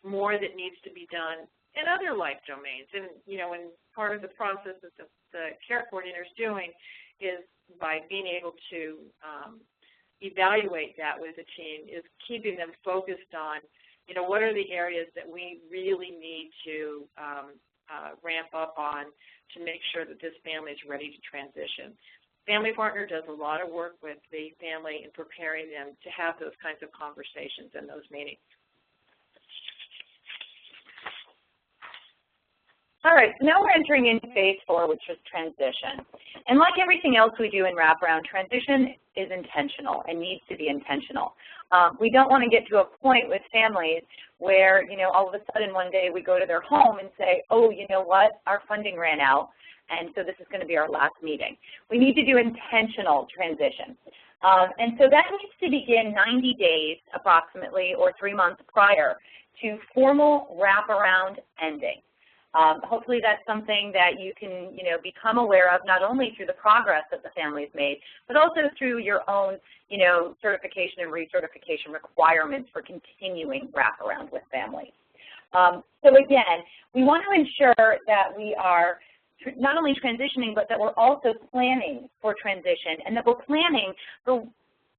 Speaker 2: more that needs to be done in other life domains. And, and part of the process that the care coordinator is doing is by being able to evaluate that with the team is keeping them focused on, what are the areas that we really need to ramp up on to make sure that this family is ready to transition. Family partner does a lot of work with the family in preparing them to have those kinds of conversations and those meetings.
Speaker 1: All right, so now we're entering into phase 4, which is transition. And like everything else we do in wraparound, transition is intentional and needs to be intentional. We don't want to get to a point with families where, all of a sudden one day we go to their home and say, oh, you know what, our funding ran out, and so this is going to be our last meeting. We need to do intentional transition. And so that needs to begin 90 days approximately or 3 months prior to formal wraparound ending. Hopefully that's something that you can, become aware of not only through the progress that the family's made, but also through your own, certification and recertification requirements for continuing wraparound with families. So again, we want to ensure that we are not only transitioning, but that we're also planning for transition and that we're planning for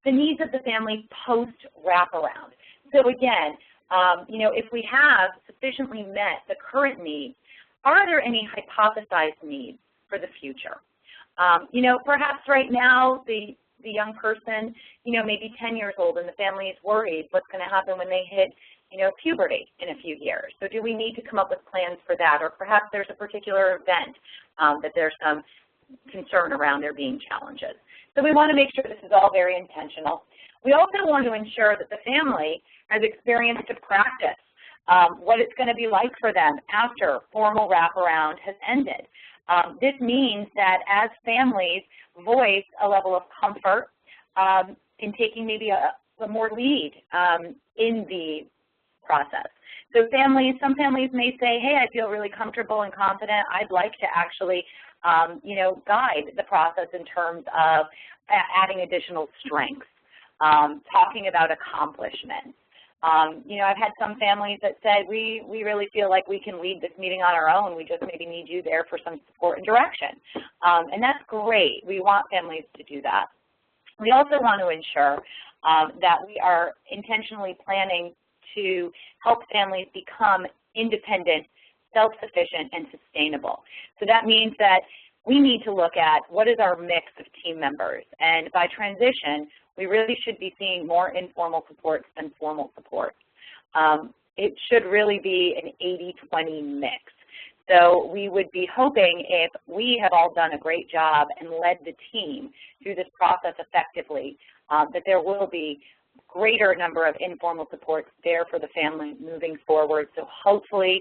Speaker 1: the needs of the family post-wraparound. So again, if we have sufficiently met the current needs, are there any hypothesized needs for the future? Perhaps right now the young person, maybe 10 years old and the family is worried what's going to happen when they hit, puberty in a few years. So do we need to come up with plans for that? Or perhaps there's a particular event that there's some concern around there being challenges. So we want to make sure this is all very intentional. We also want to ensure that the family has experience to practice what it's going to be like for them after formal wraparound has ended. This means that as families voice a level of comfort in taking maybe a more lead in the process. So some families may say, hey, I feel really comfortable and confident. I'd like to actually, guide the process in terms of adding additional strengths, talking about accomplishments. I've had some families that said, we really feel like we can lead this meeting on our own. We just maybe need you there for some support and direction. And that's great. We want families to do that. We also want to ensure that we are intentionally planning to help families become independent, self-sufficient, and sustainable. So that means that we need to look at what is our mix of team members. And by transition, we really should be seeing more informal supports than formal supports. It should really be an 80-20 mix. So we would be hoping, if we have all done a great job and led the team through this process effectively, that there will be greater number of informal supports there for the family moving forward. So hopefully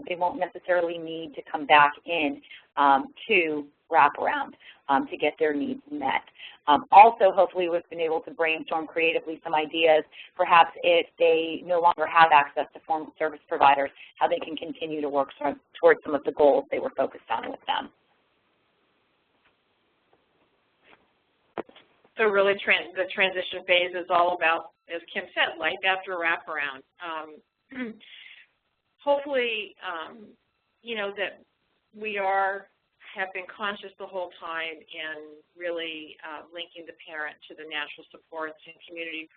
Speaker 1: they won't necessarily need to come back in to wraparound to get their needs met. Also, hopefully we've been able to brainstorm creatively some ideas, perhaps if they no longer have access to formal service providers, how they can continue to work towards some of the goals they were focused on with them.
Speaker 2: So really the transition phase is all about, as Kim said, life after wraparound. Hopefully, that we have been conscious the whole time in really linking the parent to the natural supports and community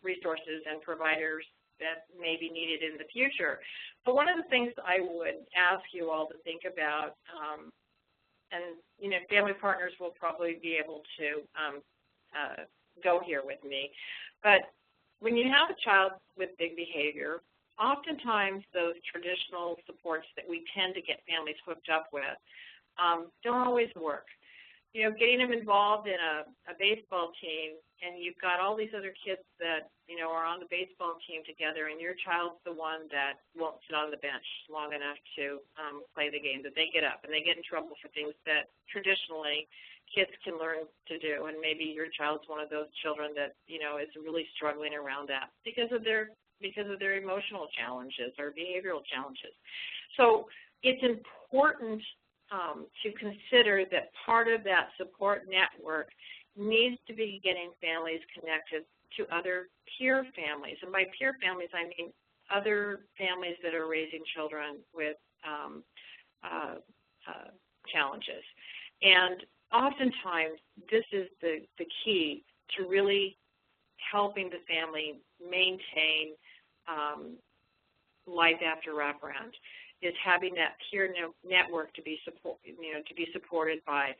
Speaker 2: resources and providers that may be needed in the future. But one of the things I would ask you all to think about, and family partners will probably be able to go here with me, but when you have a child with big behavior, oftentimes those traditional supports that we tend to get families hooked up with don't always work. Getting them involved in a baseball team, and you've got all these other kids that, are on the baseball team together, and your child's the one that won't sit on the bench long enough to play the game, that they get up and they get in trouble for things that traditionally kids can learn to do, and maybe your child's one of those children that, is really struggling around that because of their emotional challenges or behavioral challenges. So it's important to consider that part of that support network needs to be getting families connected to other peer families. And by peer families, I mean other families that are raising children with challenges. And oftentimes, this is the key to really helping the family maintain life after wraparound, is having that peer network to be supported by.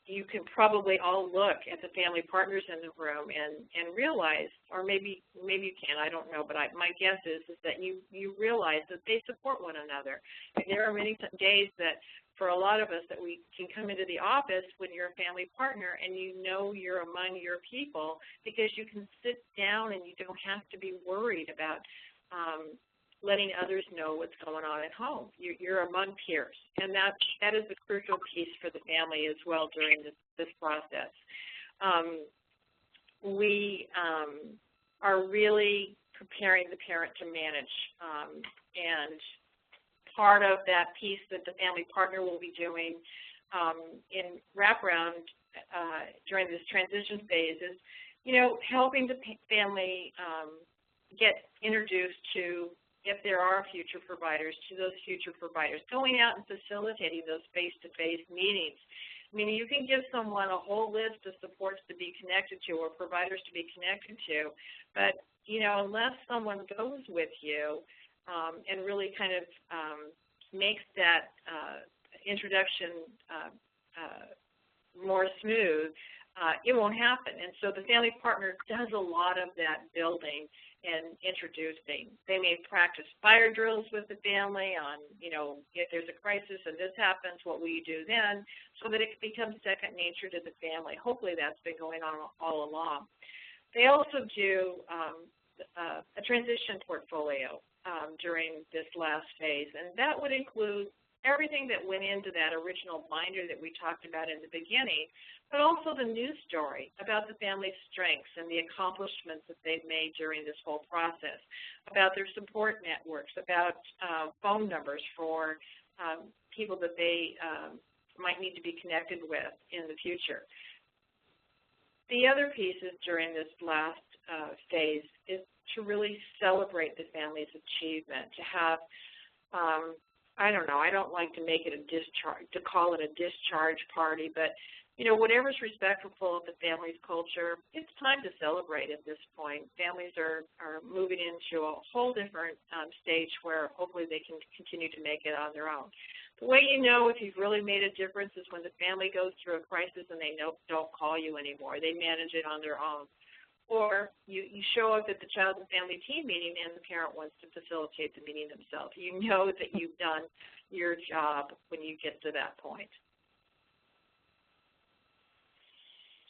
Speaker 2: You can probably all look at the family partners in the room and realize, or maybe you can, I don't know, but my guess is that you realize that they support one another. And there are many days that for a lot of us that we can come into the office when you're a family partner and you're among your people, because you can sit down and you don't have to be worried about letting others know what's going on at home. You're among peers, and that is a crucial piece for the family as well during this process. We are really preparing the parent to manage, and part of that piece that the family partner will be doing in wraparound during this transition phase is, helping the family get introduced to, if there are future providers, to those future providers, going out and facilitating those face-to-face meetings. I mean, you can give someone a whole list of supports to be connected to or providers to be connected to, but, unless someone goes with you and really kind of makes that introduction more smooth, it won't happen. And so the family partner does a lot of that building and introducing. They may practice fire drills with the family on, if there's a crisis and this happens, what will you do then, so that it becomes second nature to the family. Hopefully that's been going on all along. They also do a transition portfolio during this last phase, and that would include everything that went into that original binder that we talked about in the beginning, but also the news story about the family's strengths and the accomplishments that they've made during this whole process, about their support networks, about phone numbers for people that they might need to be connected with in the future. The other pieces during this last phase is to really celebrate the family's achievement, to have I don't know, I don't like to make it to call it a discharge party, but, you know, whatever's respectful of the family's culture, it's time to celebrate at this point. Families are moving into a whole different stage where hopefully they can continue to make it on their own. The way you know if you've really made a difference is when the family goes through a crisis and they don't call you anymore. They manage it on their own. Or you show up at the child and family team meeting and the parent wants to facilitate the meeting themselves. You know that you've done your job when you get to that point.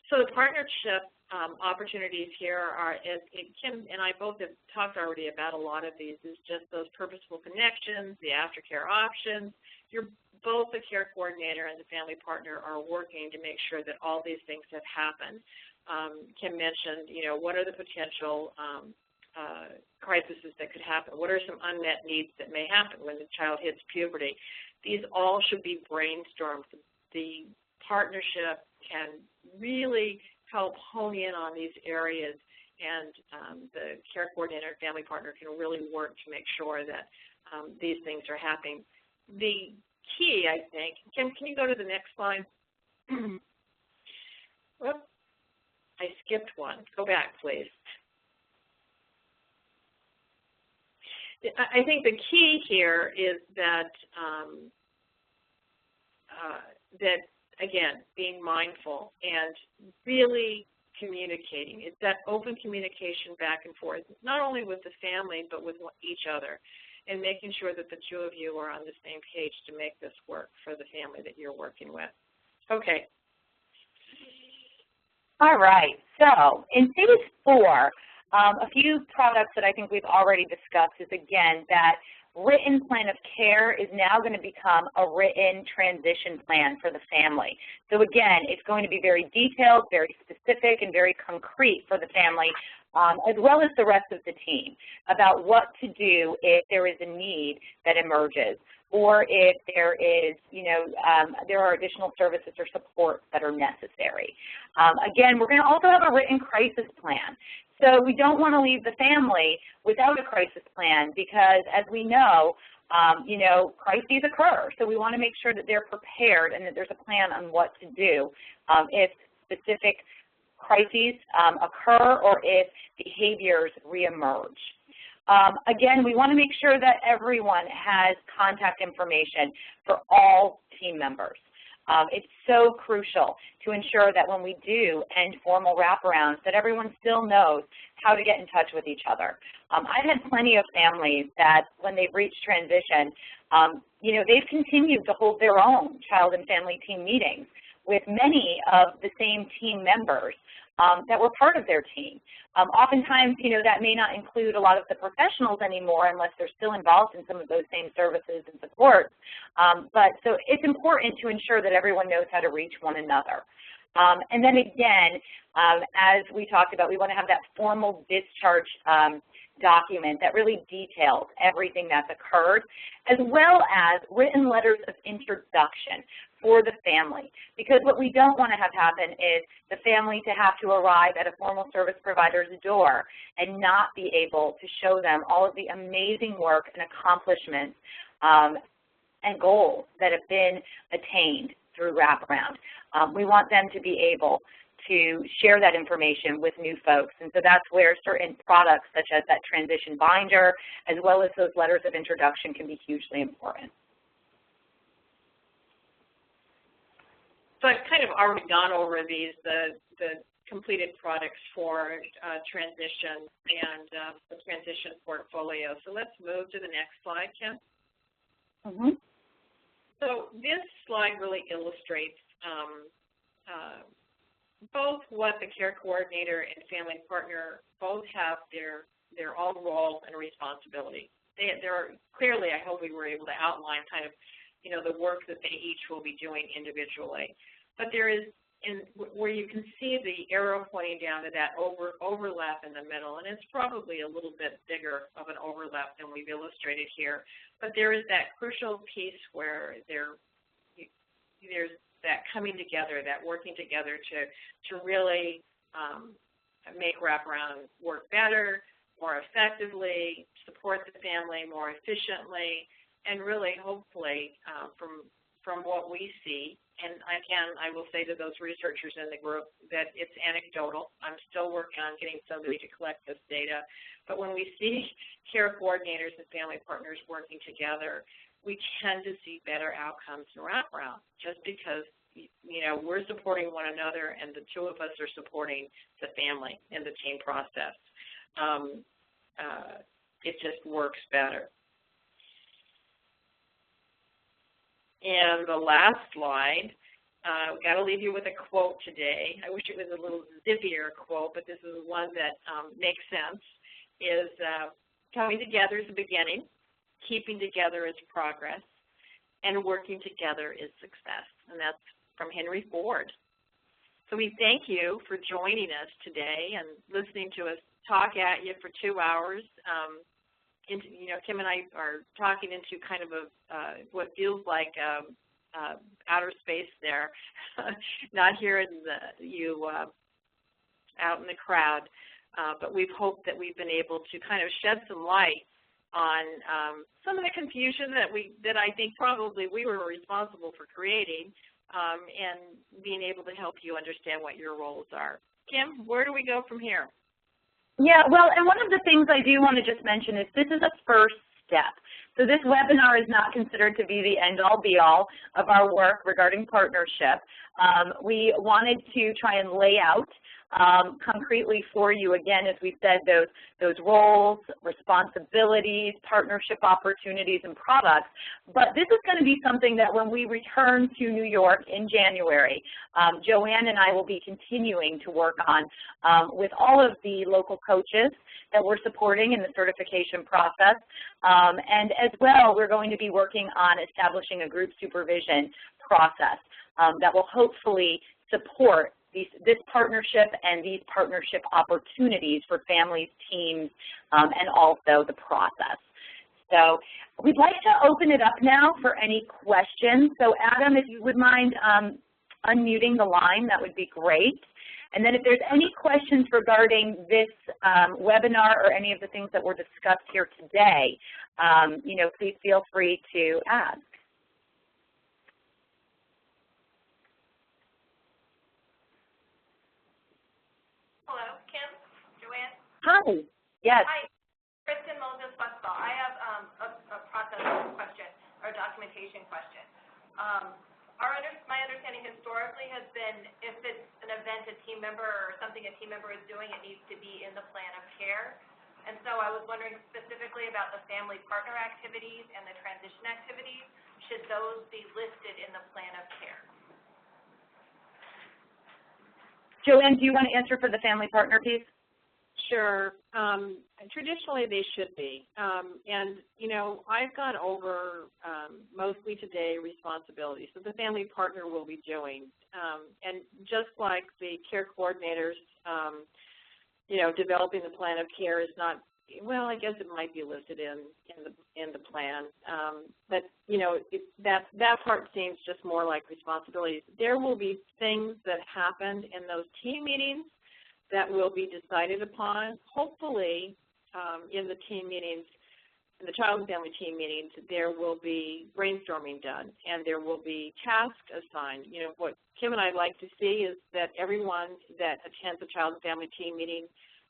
Speaker 2: So the partnership opportunities here are, as Kim and I both have talked already about a lot of these, is just those purposeful connections, the aftercare options. Both the care coordinator and the family partner are working to make sure that all these things have happened. Kim mentioned, you know, what are the potential crises that could happen? What are some unmet needs that may happen when the child hits puberty? These all should be brainstormed. The partnership can really help hone in on these areas, and the care coordinator and family partner can really work to make sure that these things are happening. The key, I think, Kim, can you go to the next slide? Whoops. I skipped one. Go back, please. I think the key here is that, again, being mindful and really communicating. It's that open communication back and forth, not only with the family, but with each other, and making sure that the two of you are on the same page to make this work for the family that you're working with. Okay.
Speaker 1: All right, so in phase 4, a few products that I think we've already discussed is, again, that written plan of care is now going to become a written transition plan for the family. So again, it's going to be very detailed, very specific, and very concrete for the family, as well as the rest of the team, about what to do if there is a need that emerges, or if there is, you know, there are additional services or supports that are necessary. Again, we're going to also have a written crisis plan. So we don't want to leave the family without a crisis plan because, as we know, you know, crises occur. So we want to make sure that they're prepared and that there's a plan on what to do if specific crises occur or if behaviors reemerge. Again, we want to make sure that everyone has contact information for all team members. It's so crucial to ensure that when we do end formal wraparounds, that everyone still knows how to get in touch with each other. I've had plenty of families that when they've reached transition, you know, they've continued to hold their own child and family team meetings with many of the same team members that were part of their team. Oftentimes, you know, that may not include a lot of the professionals anymore unless they're still involved in some of those same services and supports. But so it's important to ensure that everyone knows how to reach one another. And then again, as we talked about, we want to have that formal discharge document that really details everything that's occurred, as well as written letters of introduction for the family. Because what we don't want to have happen is the family to have to arrive at a formal service provider's door and not be able to show them all of the amazing work and accomplishments and goals that have been attained through wraparound. We want them to be able to share that information with new folks. And so that's where certain products such as that transition binder, as well as those letters of introduction, can be hugely important.
Speaker 2: So I've kind of already gone over these, the completed products for transition and the transition portfolio. So let's move to the next slide, Kim.
Speaker 1: Mm-hmm.
Speaker 2: So this slide really illustrates both what the care coordinator and family partner both have their their own role and responsibility. Clearly, I hope we were able to outline kind of, the work that they each will be doing individually. But there is, where you can see the arrow pointing down to that overlap in the middle, and it's probably a little bit bigger of an overlap than we've illustrated here. But there is that crucial piece where there's that coming together, that working together to really make wraparound work better, more effectively, support the family more efficiently, and really, hopefully, from what we see, and again, I will say to those researchers in the group that it's anecdotal. I'm still working on getting somebody to collect this data. But when we see care coordinators and family partners working together, we tend to see better outcomes in wraparound just because, we're supporting one another and the two of us are supporting the family in the team process. It just works better. And the last slide, I've got to leave you with a quote today. I wish it was a little zippier quote, but this is one that makes sense, is coming together is the beginning, keeping together is progress, and working together is success. And that's from Henry Ford. So we thank you for joining us today and listening to us talk at you for 2 hours. Kim and I are talking into kind of what feels like outer space there, not hearing you out in the crowd, but we've hoped that we've been able to kind of shed some light on some of the confusion that I think probably we were responsible for creating, and being able to help you understand what your roles are. Kim, where do we go from here?
Speaker 1: Yeah, well, and one of the things I do want to just mention is this is a first step. So this webinar is not considered to be the end-all, be-all of our work regarding partnership. We wanted to try and lay out concretely for you, again, as we said, those roles, responsibilities, partnership opportunities, and products. But this is going to be something that when we return to New York in January, Joanne and I will be continuing to work on with all of the local coaches that we're supporting in the certification process. And as well, we're going to be working on establishing a group supervision process that will hopefully support this partnership and these partnership opportunities for families, teams, and also the process. So we'd like to open it up now for any questions. So Adam, if you would mind unmuting the line, that would be great. And then if there's any questions regarding this webinar or any of the things that were discussed here today, please feel free to ask.
Speaker 3: Hello, Kim, Joanne.
Speaker 1: Hi. Yes.
Speaker 3: Hi, Kristen Moses-Westphal. I have a process question or documentation question. My understanding historically has been if it's an event a team member or something a team member is doing, it needs to be in the plan of care. And so I was wondering specifically about the family partner activities and the transition activities. Should those be listed in the plan of care?
Speaker 1: Joanne, do you want to answer for the family partner piece?
Speaker 2: Sure. Traditionally, they should be. And, I've gone over mostly today responsibilities that the family partner will be doing. And just like the care coordinators, developing the plan of care is not, well, I guess it might be listed in the plan. But, that part seems just more like responsibilities. There will be things that happened in those team meetings that will be decided upon. Hopefully, in the team meetings, in the child and family team meetings, there will be brainstorming done and there will be tasks assigned. What Kim and I like to see is that everyone that attends a child and family team meeting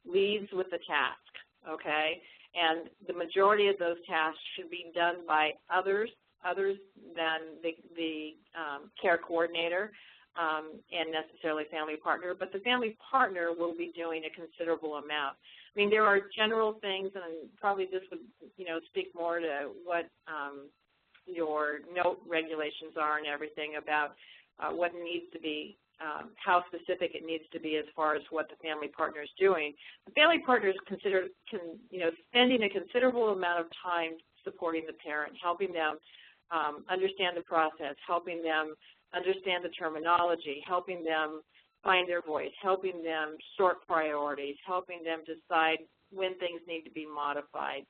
Speaker 2: leaves with a task, okay? And the majority of those tasks should be done by others than the care coordinator. And necessarily family partner, but the family partner will be doing a considerable amount. I mean, there are general things, and probably this would, speak more to what your note regulations are and everything about what needs to be how specific it needs to be as far as what the family partner is doing. The family partner is spending a considerable amount of time supporting the parent, helping them understand the process, helping them understand the terminology, helping them find their voice, helping them sort priorities, helping them decide when things need to be modified,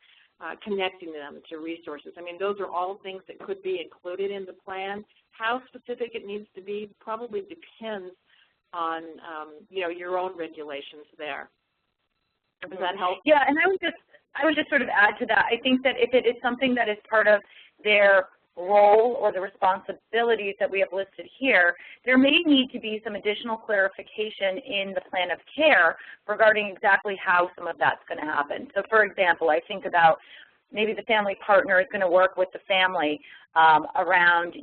Speaker 2: connecting them to resources. I mean, those are all things that could be included in the plan. How specific it needs to be probably depends on, your own regulations there. Does that help?
Speaker 1: Yeah, and I would just sort of add to that. I think that if it is something that is part of their role or the responsibilities that we have listed here, there may need to be some additional clarification in the plan of care regarding exactly how some of that's going to happen. So for example, I think about maybe the family partner is going to work with the family around,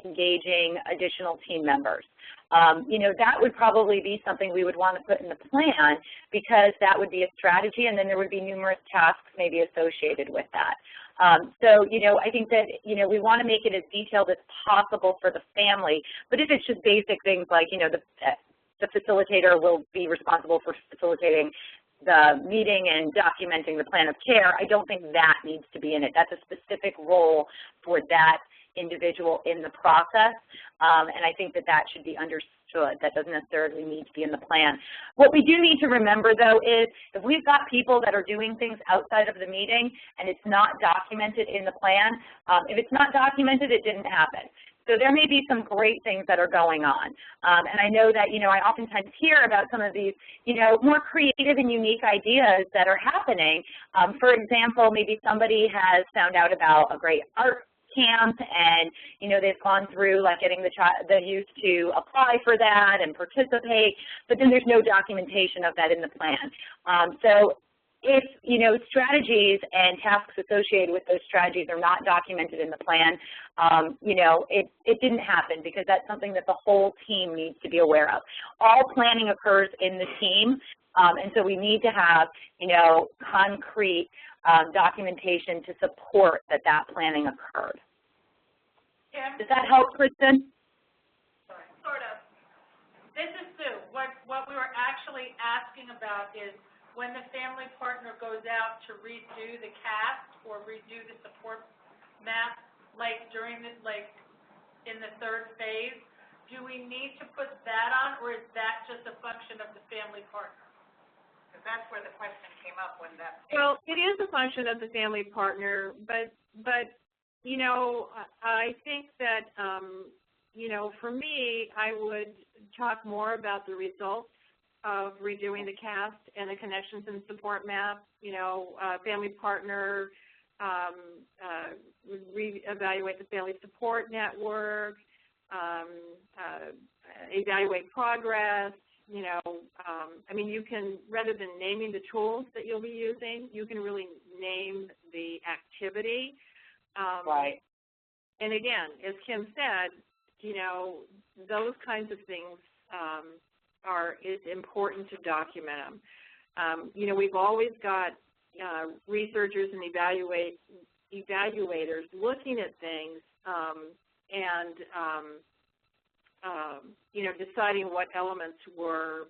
Speaker 1: engaging additional team members. That would probably be something we would want to put in the plan, because that would be a strategy, and then there would be numerous tasks maybe associated with that. I think that, we want to make it as detailed as possible for the family, but if it's just basic things like, the facilitator will be responsible for facilitating the meeting and documenting the plan of care, I don't think that needs to be in it. That's a specific role for that individual in the process, and I think that that should be understood. That doesn't necessarily need to be in the plan. What we do need to remember, though, is if we've got people that are doing things outside of the meeting and it's not documented in the plan, if it's not documented, it didn't happen. So there may be some great things that are going on. And I know that, I oftentimes hear about some of these, more creative and unique ideas that are happening. For example, maybe somebody has found out about a great art camp, and they've gone through like getting the youth to apply for that and participate, but then there's no documentation of that in the plan. So if strategies and tasks associated with those strategies are not documented in the plan, it didn't happen, because that's something that the whole team needs to be aware of. All planning occurs in the team, and so we need to have concrete documentation to support that planning occurred. Does that help, Kristen?
Speaker 4: Sort of. This is Sue. What we were actually asking about is when the family partner goes out to redo the cast or redo the support map, like in the third phase, do we need to put that on, or is that just a function of the family partner? Because that's where the question came up when that.
Speaker 2: Well, it is a function of the family partner, but I think that, for me, I would talk more about the results of redoing the cast and the connections and support map. Family partner would reevaluate the family support network, evaluate progress. You can, rather than naming the tools that you'll be using, you can really name the activity.
Speaker 1: Right.
Speaker 2: And again, as Kim said, those kinds of things it's important to document them. We've always got researchers and evaluators looking at things deciding what elements were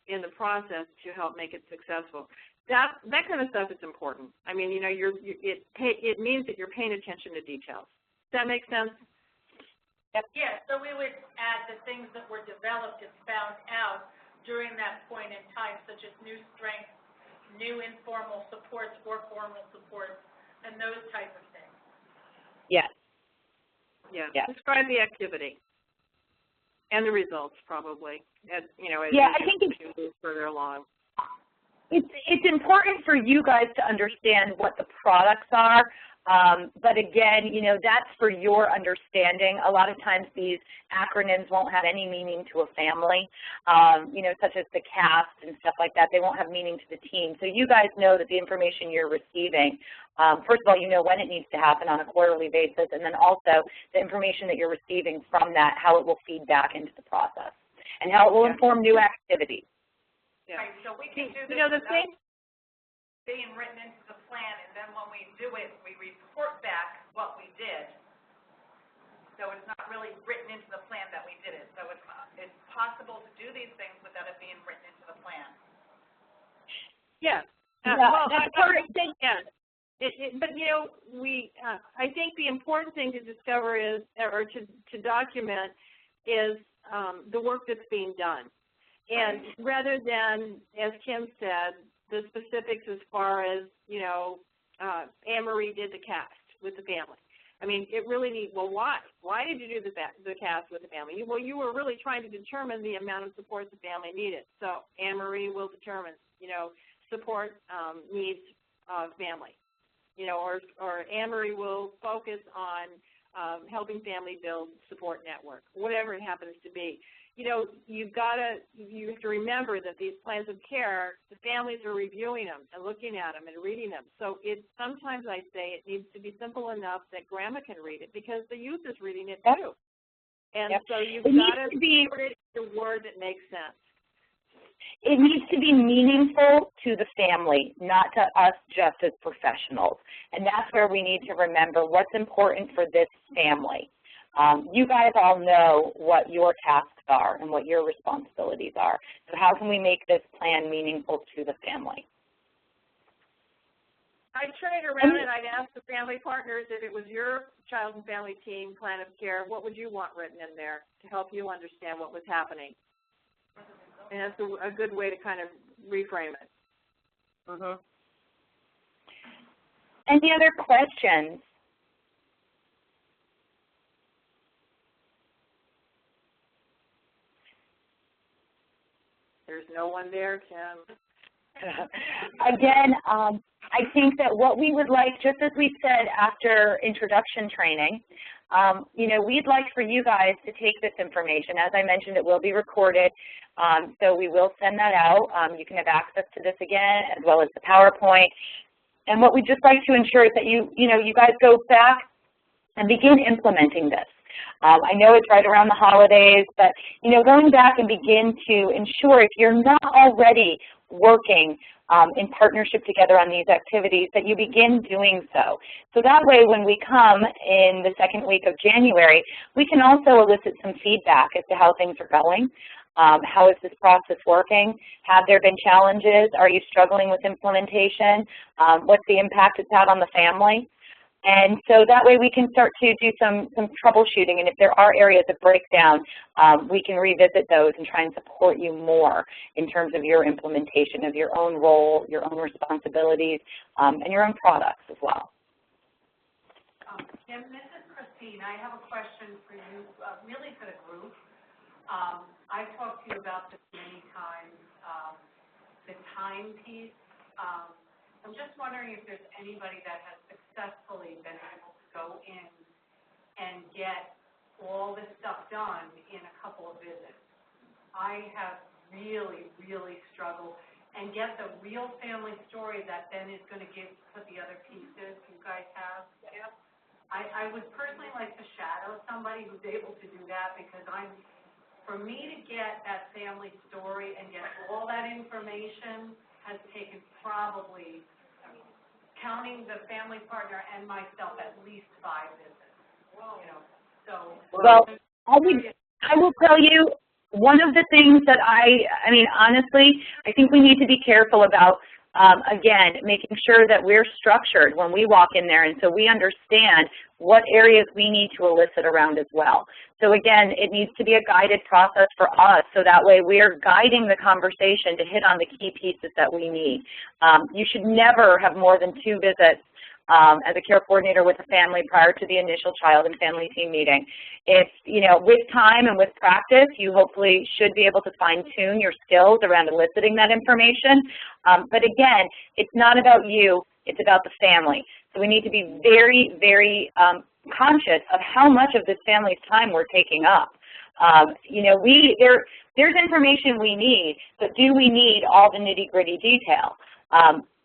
Speaker 2: in the process to help make it successful. That kind of stuff is important. It means that you're paying attention to details. Does that make sense?
Speaker 4: Yeah, so we would add the things that were developed and found out during that point in time, such as new strengths, new informal supports or formal supports, and those type of things.
Speaker 1: Yes.
Speaker 2: Yeah. Describe the activity and the results, probably. I
Speaker 1: think
Speaker 2: it's further along.
Speaker 1: It's important for you guys to understand what the products are. But again, that's for your understanding. A lot of times these acronyms won't have any meaning to a family, such as the CAST and stuff like that. They won't have meaning to the team. So you guys know that the information you're receiving, first of all, you know when it needs to happen on a quarterly basis, and then also the information that you're receiving from that, how it will feed back into the process, and how it will inform new activities.
Speaker 4: Yeah. Right, so we can do this being written into the plan, and then when we do it, we report back what we did. So it's not really written into the plan that we did it. So it's possible to do these things without it being written into the plan.
Speaker 2: Yeah.
Speaker 1: Yeah,
Speaker 2: Well, I think, yeah. But, you know, I think the important thing to discover is, or to document is the work that's being done. And rather than, as Kim said, the specifics as far as, you know, Anne-Marie did the cast with the family. I mean, it really needs, well, why? Why did you do the cast with the family? Well, you were really trying to determine the amount of support the family needed. So Anne-Marie will determine, you know, support needs of family. You know, or Anne-Marie will focus on helping family build support network, whatever it happens to be. You know, you have to remember that these plans of care, the families are reviewing them and looking at them and reading them. So sometimes I say it needs to be simple enough that grandma can read it because the youth is reading it too. And so you've got to put it in a word that makes sense.
Speaker 1: It needs to be meaningful to the family, not to us just as professionals. And that's where we need to remember what's important for this family. You guys all know what your tasks are and what your responsibilities are. So how can we make this plan meaningful to the family?
Speaker 2: I'd turn it around and I'd ask the family partners, if it was your child and family team plan of care, what would you want written in there to help you understand what was happening? And that's a good way to kind of reframe it.
Speaker 1: Mm-hmm. Any other questions?
Speaker 2: There's no one there, Kim.
Speaker 1: Again, I think that what we would like, just as we said after introduction training, you know, we'd like for you guys to take this information. As I mentioned, it will be recorded, so we will send that out. You can have access to this again, as well as the PowerPoint. And what we'd just like to ensure is that you guys go back and begin implementing this. I know it's right around the holidays, but, you know, going back and begin to ensure, if you're not already working in partnership together on these activities, that you begin doing so. So that way, when we come in the second week of January, we can also elicit some feedback as to how things are going. How is this process working? Have there been challenges? Are you struggling with implementation? What's the impact it's had on the family? And so that way we can start to do some troubleshooting, and if there are areas of breakdown, we can revisit those and try and support you more in terms of your implementation of your own role, your own responsibilities, and your own products as well.
Speaker 4: Kim, this is Christine. I have a question for you, really for the group. I've talked to you about this many times, the time piece. I'm just wondering if there's anybody that has successfully been able to go in and get all this stuff done in a couple of visits. I have really, really struggled, and get the real family story that then is going to put the other pieces you guys have. Yep. I would personally like to shadow somebody who's able to do that, because for me to get that family story and get all that information has taken probably, counting the family partner and myself, at least 5 visits. You know, so.
Speaker 1: Well, I will tell you, one of the things that I mean, honestly, I think we need to be careful about, again, making sure that we're structured when we walk in there, and so we understand what areas we need to elicit around as well. So again, it needs to be a guided process for us, so that way we're guiding the conversation to hit on the key pieces that we need. You should never have more than 2 visits as a care coordinator with a family prior to the initial child and family team meeting. If, you know, with time and with practice, you hopefully should be able to fine-tune your skills around eliciting that information. But again, it's not about you, it's about the family. So we need to be very, very conscious of how much of this family's time we're taking up. You know, there's information we need, but do we need all the nitty-gritty detail?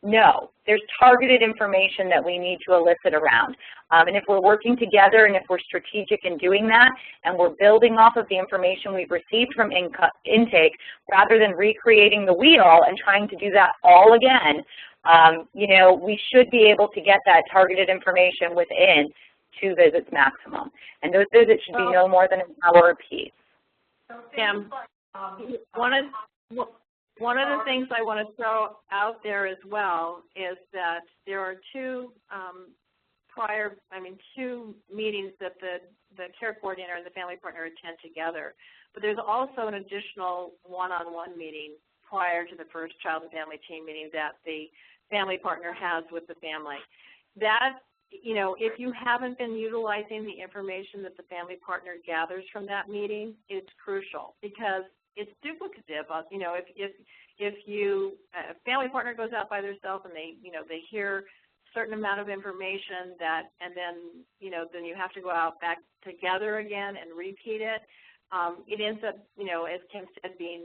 Speaker 1: No, there's targeted information that we need to elicit around. And if we're working together and if we're strategic in doing that, and we're building off of the information we've received from intake, rather than recreating the wheel and trying to do that all again, you know, we should be able to get that targeted information within 2 visits maximum. And those visits should be no more than an hour apiece.
Speaker 2: Kim, one of the things I want to throw out there as well is that there are two meetings that the care coordinator and the family partner attend together. But there's also an additional one-on-one meeting prior to the first child and family team meeting that the family partner has with the family. That, if you haven't been utilizing the information that the family partner gathers from that meeting, it's crucial because it's duplicative. If a family partner goes out by themselves and they hear a certain amount of information and then you have to go out back together again and repeat it, it ends up, as Kim said, being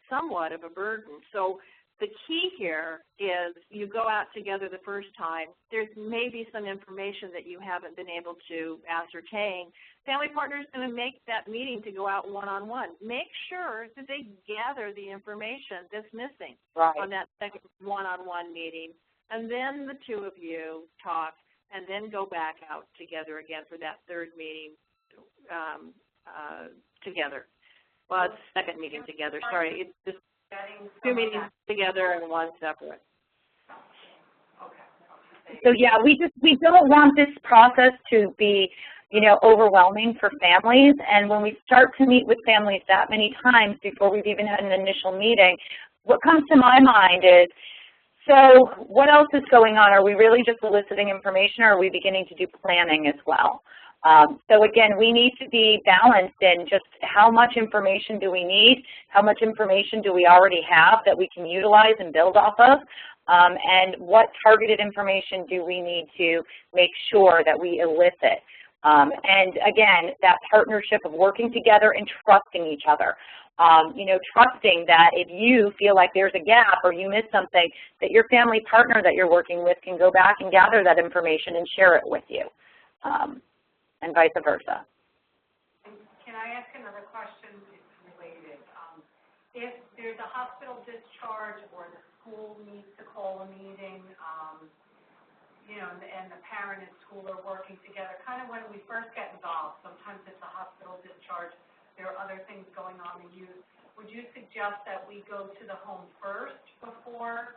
Speaker 2: somewhat of a burden. So the key here is you go out together the first time. There's maybe some information that you haven't been able to ascertain. Family partner is going to make that meeting to go out one-on-one. Make sure that they gather the information that's missing on that second one-on-one meeting, and then the two of you talk, and then go back out together again for that third meeting together. Well, it's second meeting together. Sorry, it's just 2 meetings together and 1 separate.
Speaker 1: So yeah, we don't want this process to be, overwhelming for families. And when we start to meet with families that many times before we've even had an initial meeting, what comes to my mind is, so what else is going on? Are we really just eliciting information, or are we beginning to do planning as well? So again, we need to be balanced in just how much information do we need, how much information do we already have that we can utilize and build off of, and what targeted information do we need to make sure that we elicit. And again, that partnership of working together and trusting each other. Trusting that if you feel like there's a gap or you miss something, that your family partner that you're working with can go back and gather that information and share it with you. And vice versa.
Speaker 4: Can I ask another question related? If there's a hospital discharge or the school needs to call a meeting, and the parent and school are working together, kind of when we first get involved, sometimes it's a hospital discharge, there are other things going on in youth. Would you suggest that we go to the home first before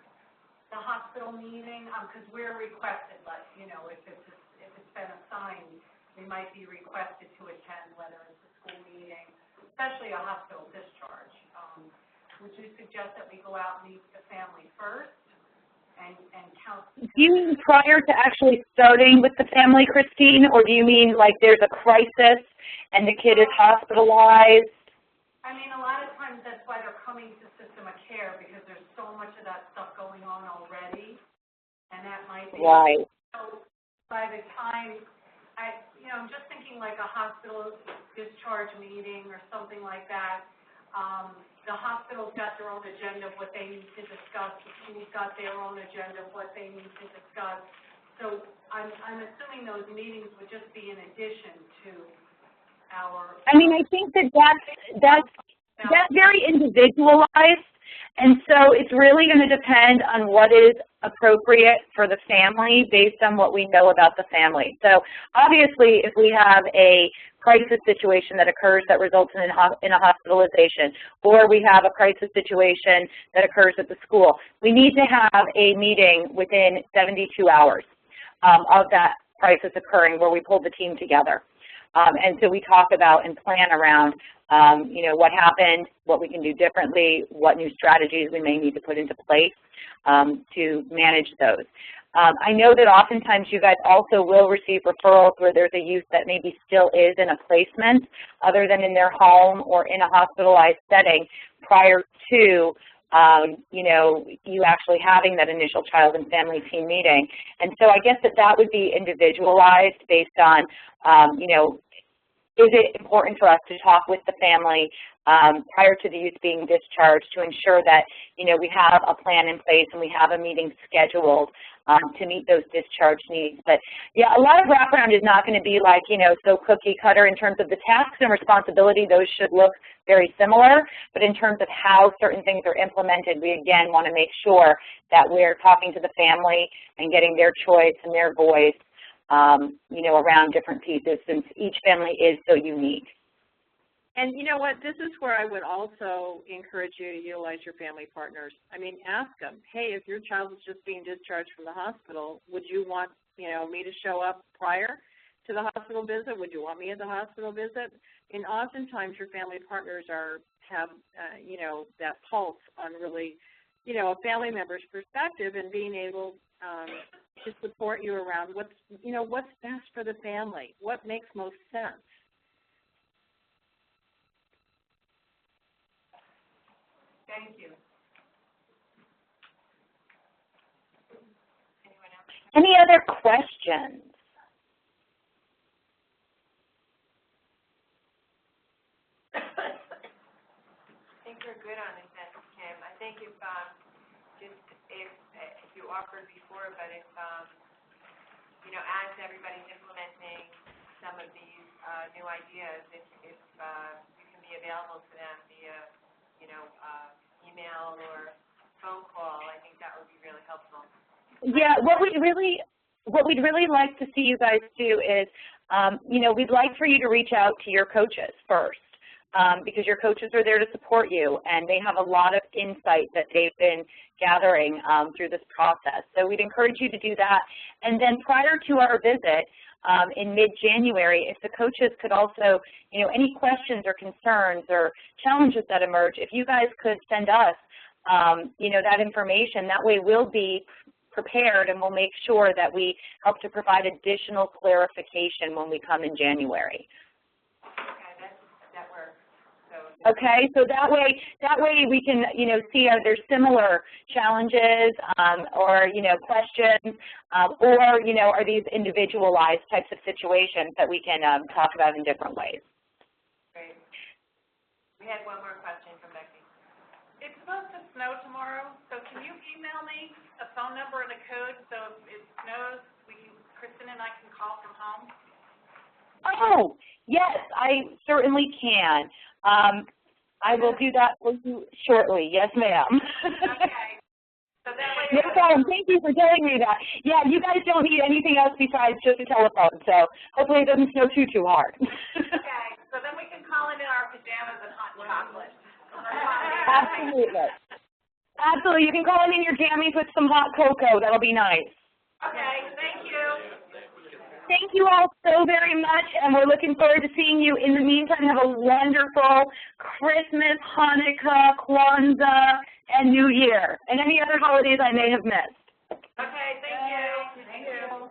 Speaker 4: the hospital meeting? Because we're requested, if it's been assigned, we might be requested to attend, whether it's a school meeting, especially a hospital discharge. Would you suggest that we go out and meet the family first and count?
Speaker 1: Do you mean prior to actually starting with the family, Christine, or do you mean like there's a crisis and the kid is hospitalized?
Speaker 4: I mean, a lot of times that's why they're coming to system of care, because there's so much of that stuff going on already, and that might be.
Speaker 1: Right.
Speaker 4: So by the time, I'm just thinking like a hospital discharge meeting or something like that. The hospital's got their own agenda of what they need to discuss. The school's got their own agenda of what they need to discuss. So I'm assuming those meetings would just be in addition to our.
Speaker 1: I mean, I think that's very individualized. And so it's really going to depend on what is appropriate for the family based on what we know about the family. So obviously, if we have a crisis situation that occurs that results in a hospitalization, or we have a crisis situation that occurs at the school, we need to have a meeting within 72 hours of that crisis occurring where we pull the team together. And so we talk about and plan around, what happened, what we can do differently, what new strategies we may need to put into place to manage those. I know that oftentimes you guys also will receive referrals where there's a youth that maybe still is in a placement other than in their home or in a hospitalized setting prior to you actually having that initial child and family team meeting. And so I guess that would be individualized based on, is it important for us to talk with the family prior to the youth being discharged to ensure that, we have a plan in place and we have a meeting scheduled to meet those discharge needs. But yeah, a lot of wraparound is not going to be like, so cookie cutter in terms of the tasks and responsibility. Those should look very similar. But in terms of how certain things are implemented, we again want to make sure that we're talking to the family and getting their choice and their voice you know, around different pieces since each family is so unique.
Speaker 2: And you know what, this is where I would also encourage you to utilize your family partners. I mean, ask them, hey, if your child is just being discharged from the hospital, would you want, you know, me to show up prior to the hospital visit? Would you want me at the hospital visit? And oftentimes your family partners have you know, that pulse on really, you know, a family member's perspective and being able to support you around what's, you know, what's best for the family, what makes most sense.
Speaker 3: Thank you. Anyone else?
Speaker 1: Any other questions?
Speaker 3: I think we're good on this end, Kim. I think if you offered before, but if you know, as everybody's implementing some of these new ideas, if you can be available to them via, you know, email or phone call, I think that would be really helpful.
Speaker 1: Yeah, what we'd really like to see you guys do is, you know, we'd like for you to reach out to your coaches first. Because your coaches are there to support you, and they have a lot of insight that they've been gathering through this process. So we'd encourage you to do that. And then prior to our visit in mid-January, if the coaches could also, you know, any questions or concerns or challenges that emerge, if you guys could send us, you know, that information, that way we'll be prepared and we'll make sure that we help to provide additional clarification when we come in January. Okay, so that way we can, you know, see are there similar challenges or, you know, questions or, you know, are these individualized types of situations that we can talk about in different ways.
Speaker 3: Great. We had one more question from Becky.
Speaker 4: It's supposed to snow tomorrow, so can you email me a phone number and a code so if it snows, Kristen and I can call from home?
Speaker 1: Oh, yes, I certainly can. I will do that for you shortly. Yes, ma'am.
Speaker 3: Okay. So that way.
Speaker 1: No problem. Thank you for telling me that. Yeah, you guys don't need anything else besides just a telephone, so hopefully it doesn't snow too hard.
Speaker 3: Okay. So then we can call in our pajamas and hot chocolate.
Speaker 1: Absolutely. Absolutely. You can call in your jammies with some hot cocoa. That'll be nice.
Speaker 3: Okay. Thank you.
Speaker 1: Thank you all so very much, and we're looking forward to seeing you. In the meantime, have a wonderful Christmas, Hanukkah, Kwanzaa, and New Year, and any other holidays I may have missed.
Speaker 3: Okay, thank you.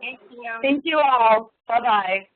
Speaker 3: Thank you.
Speaker 1: Thank you all. Bye-bye.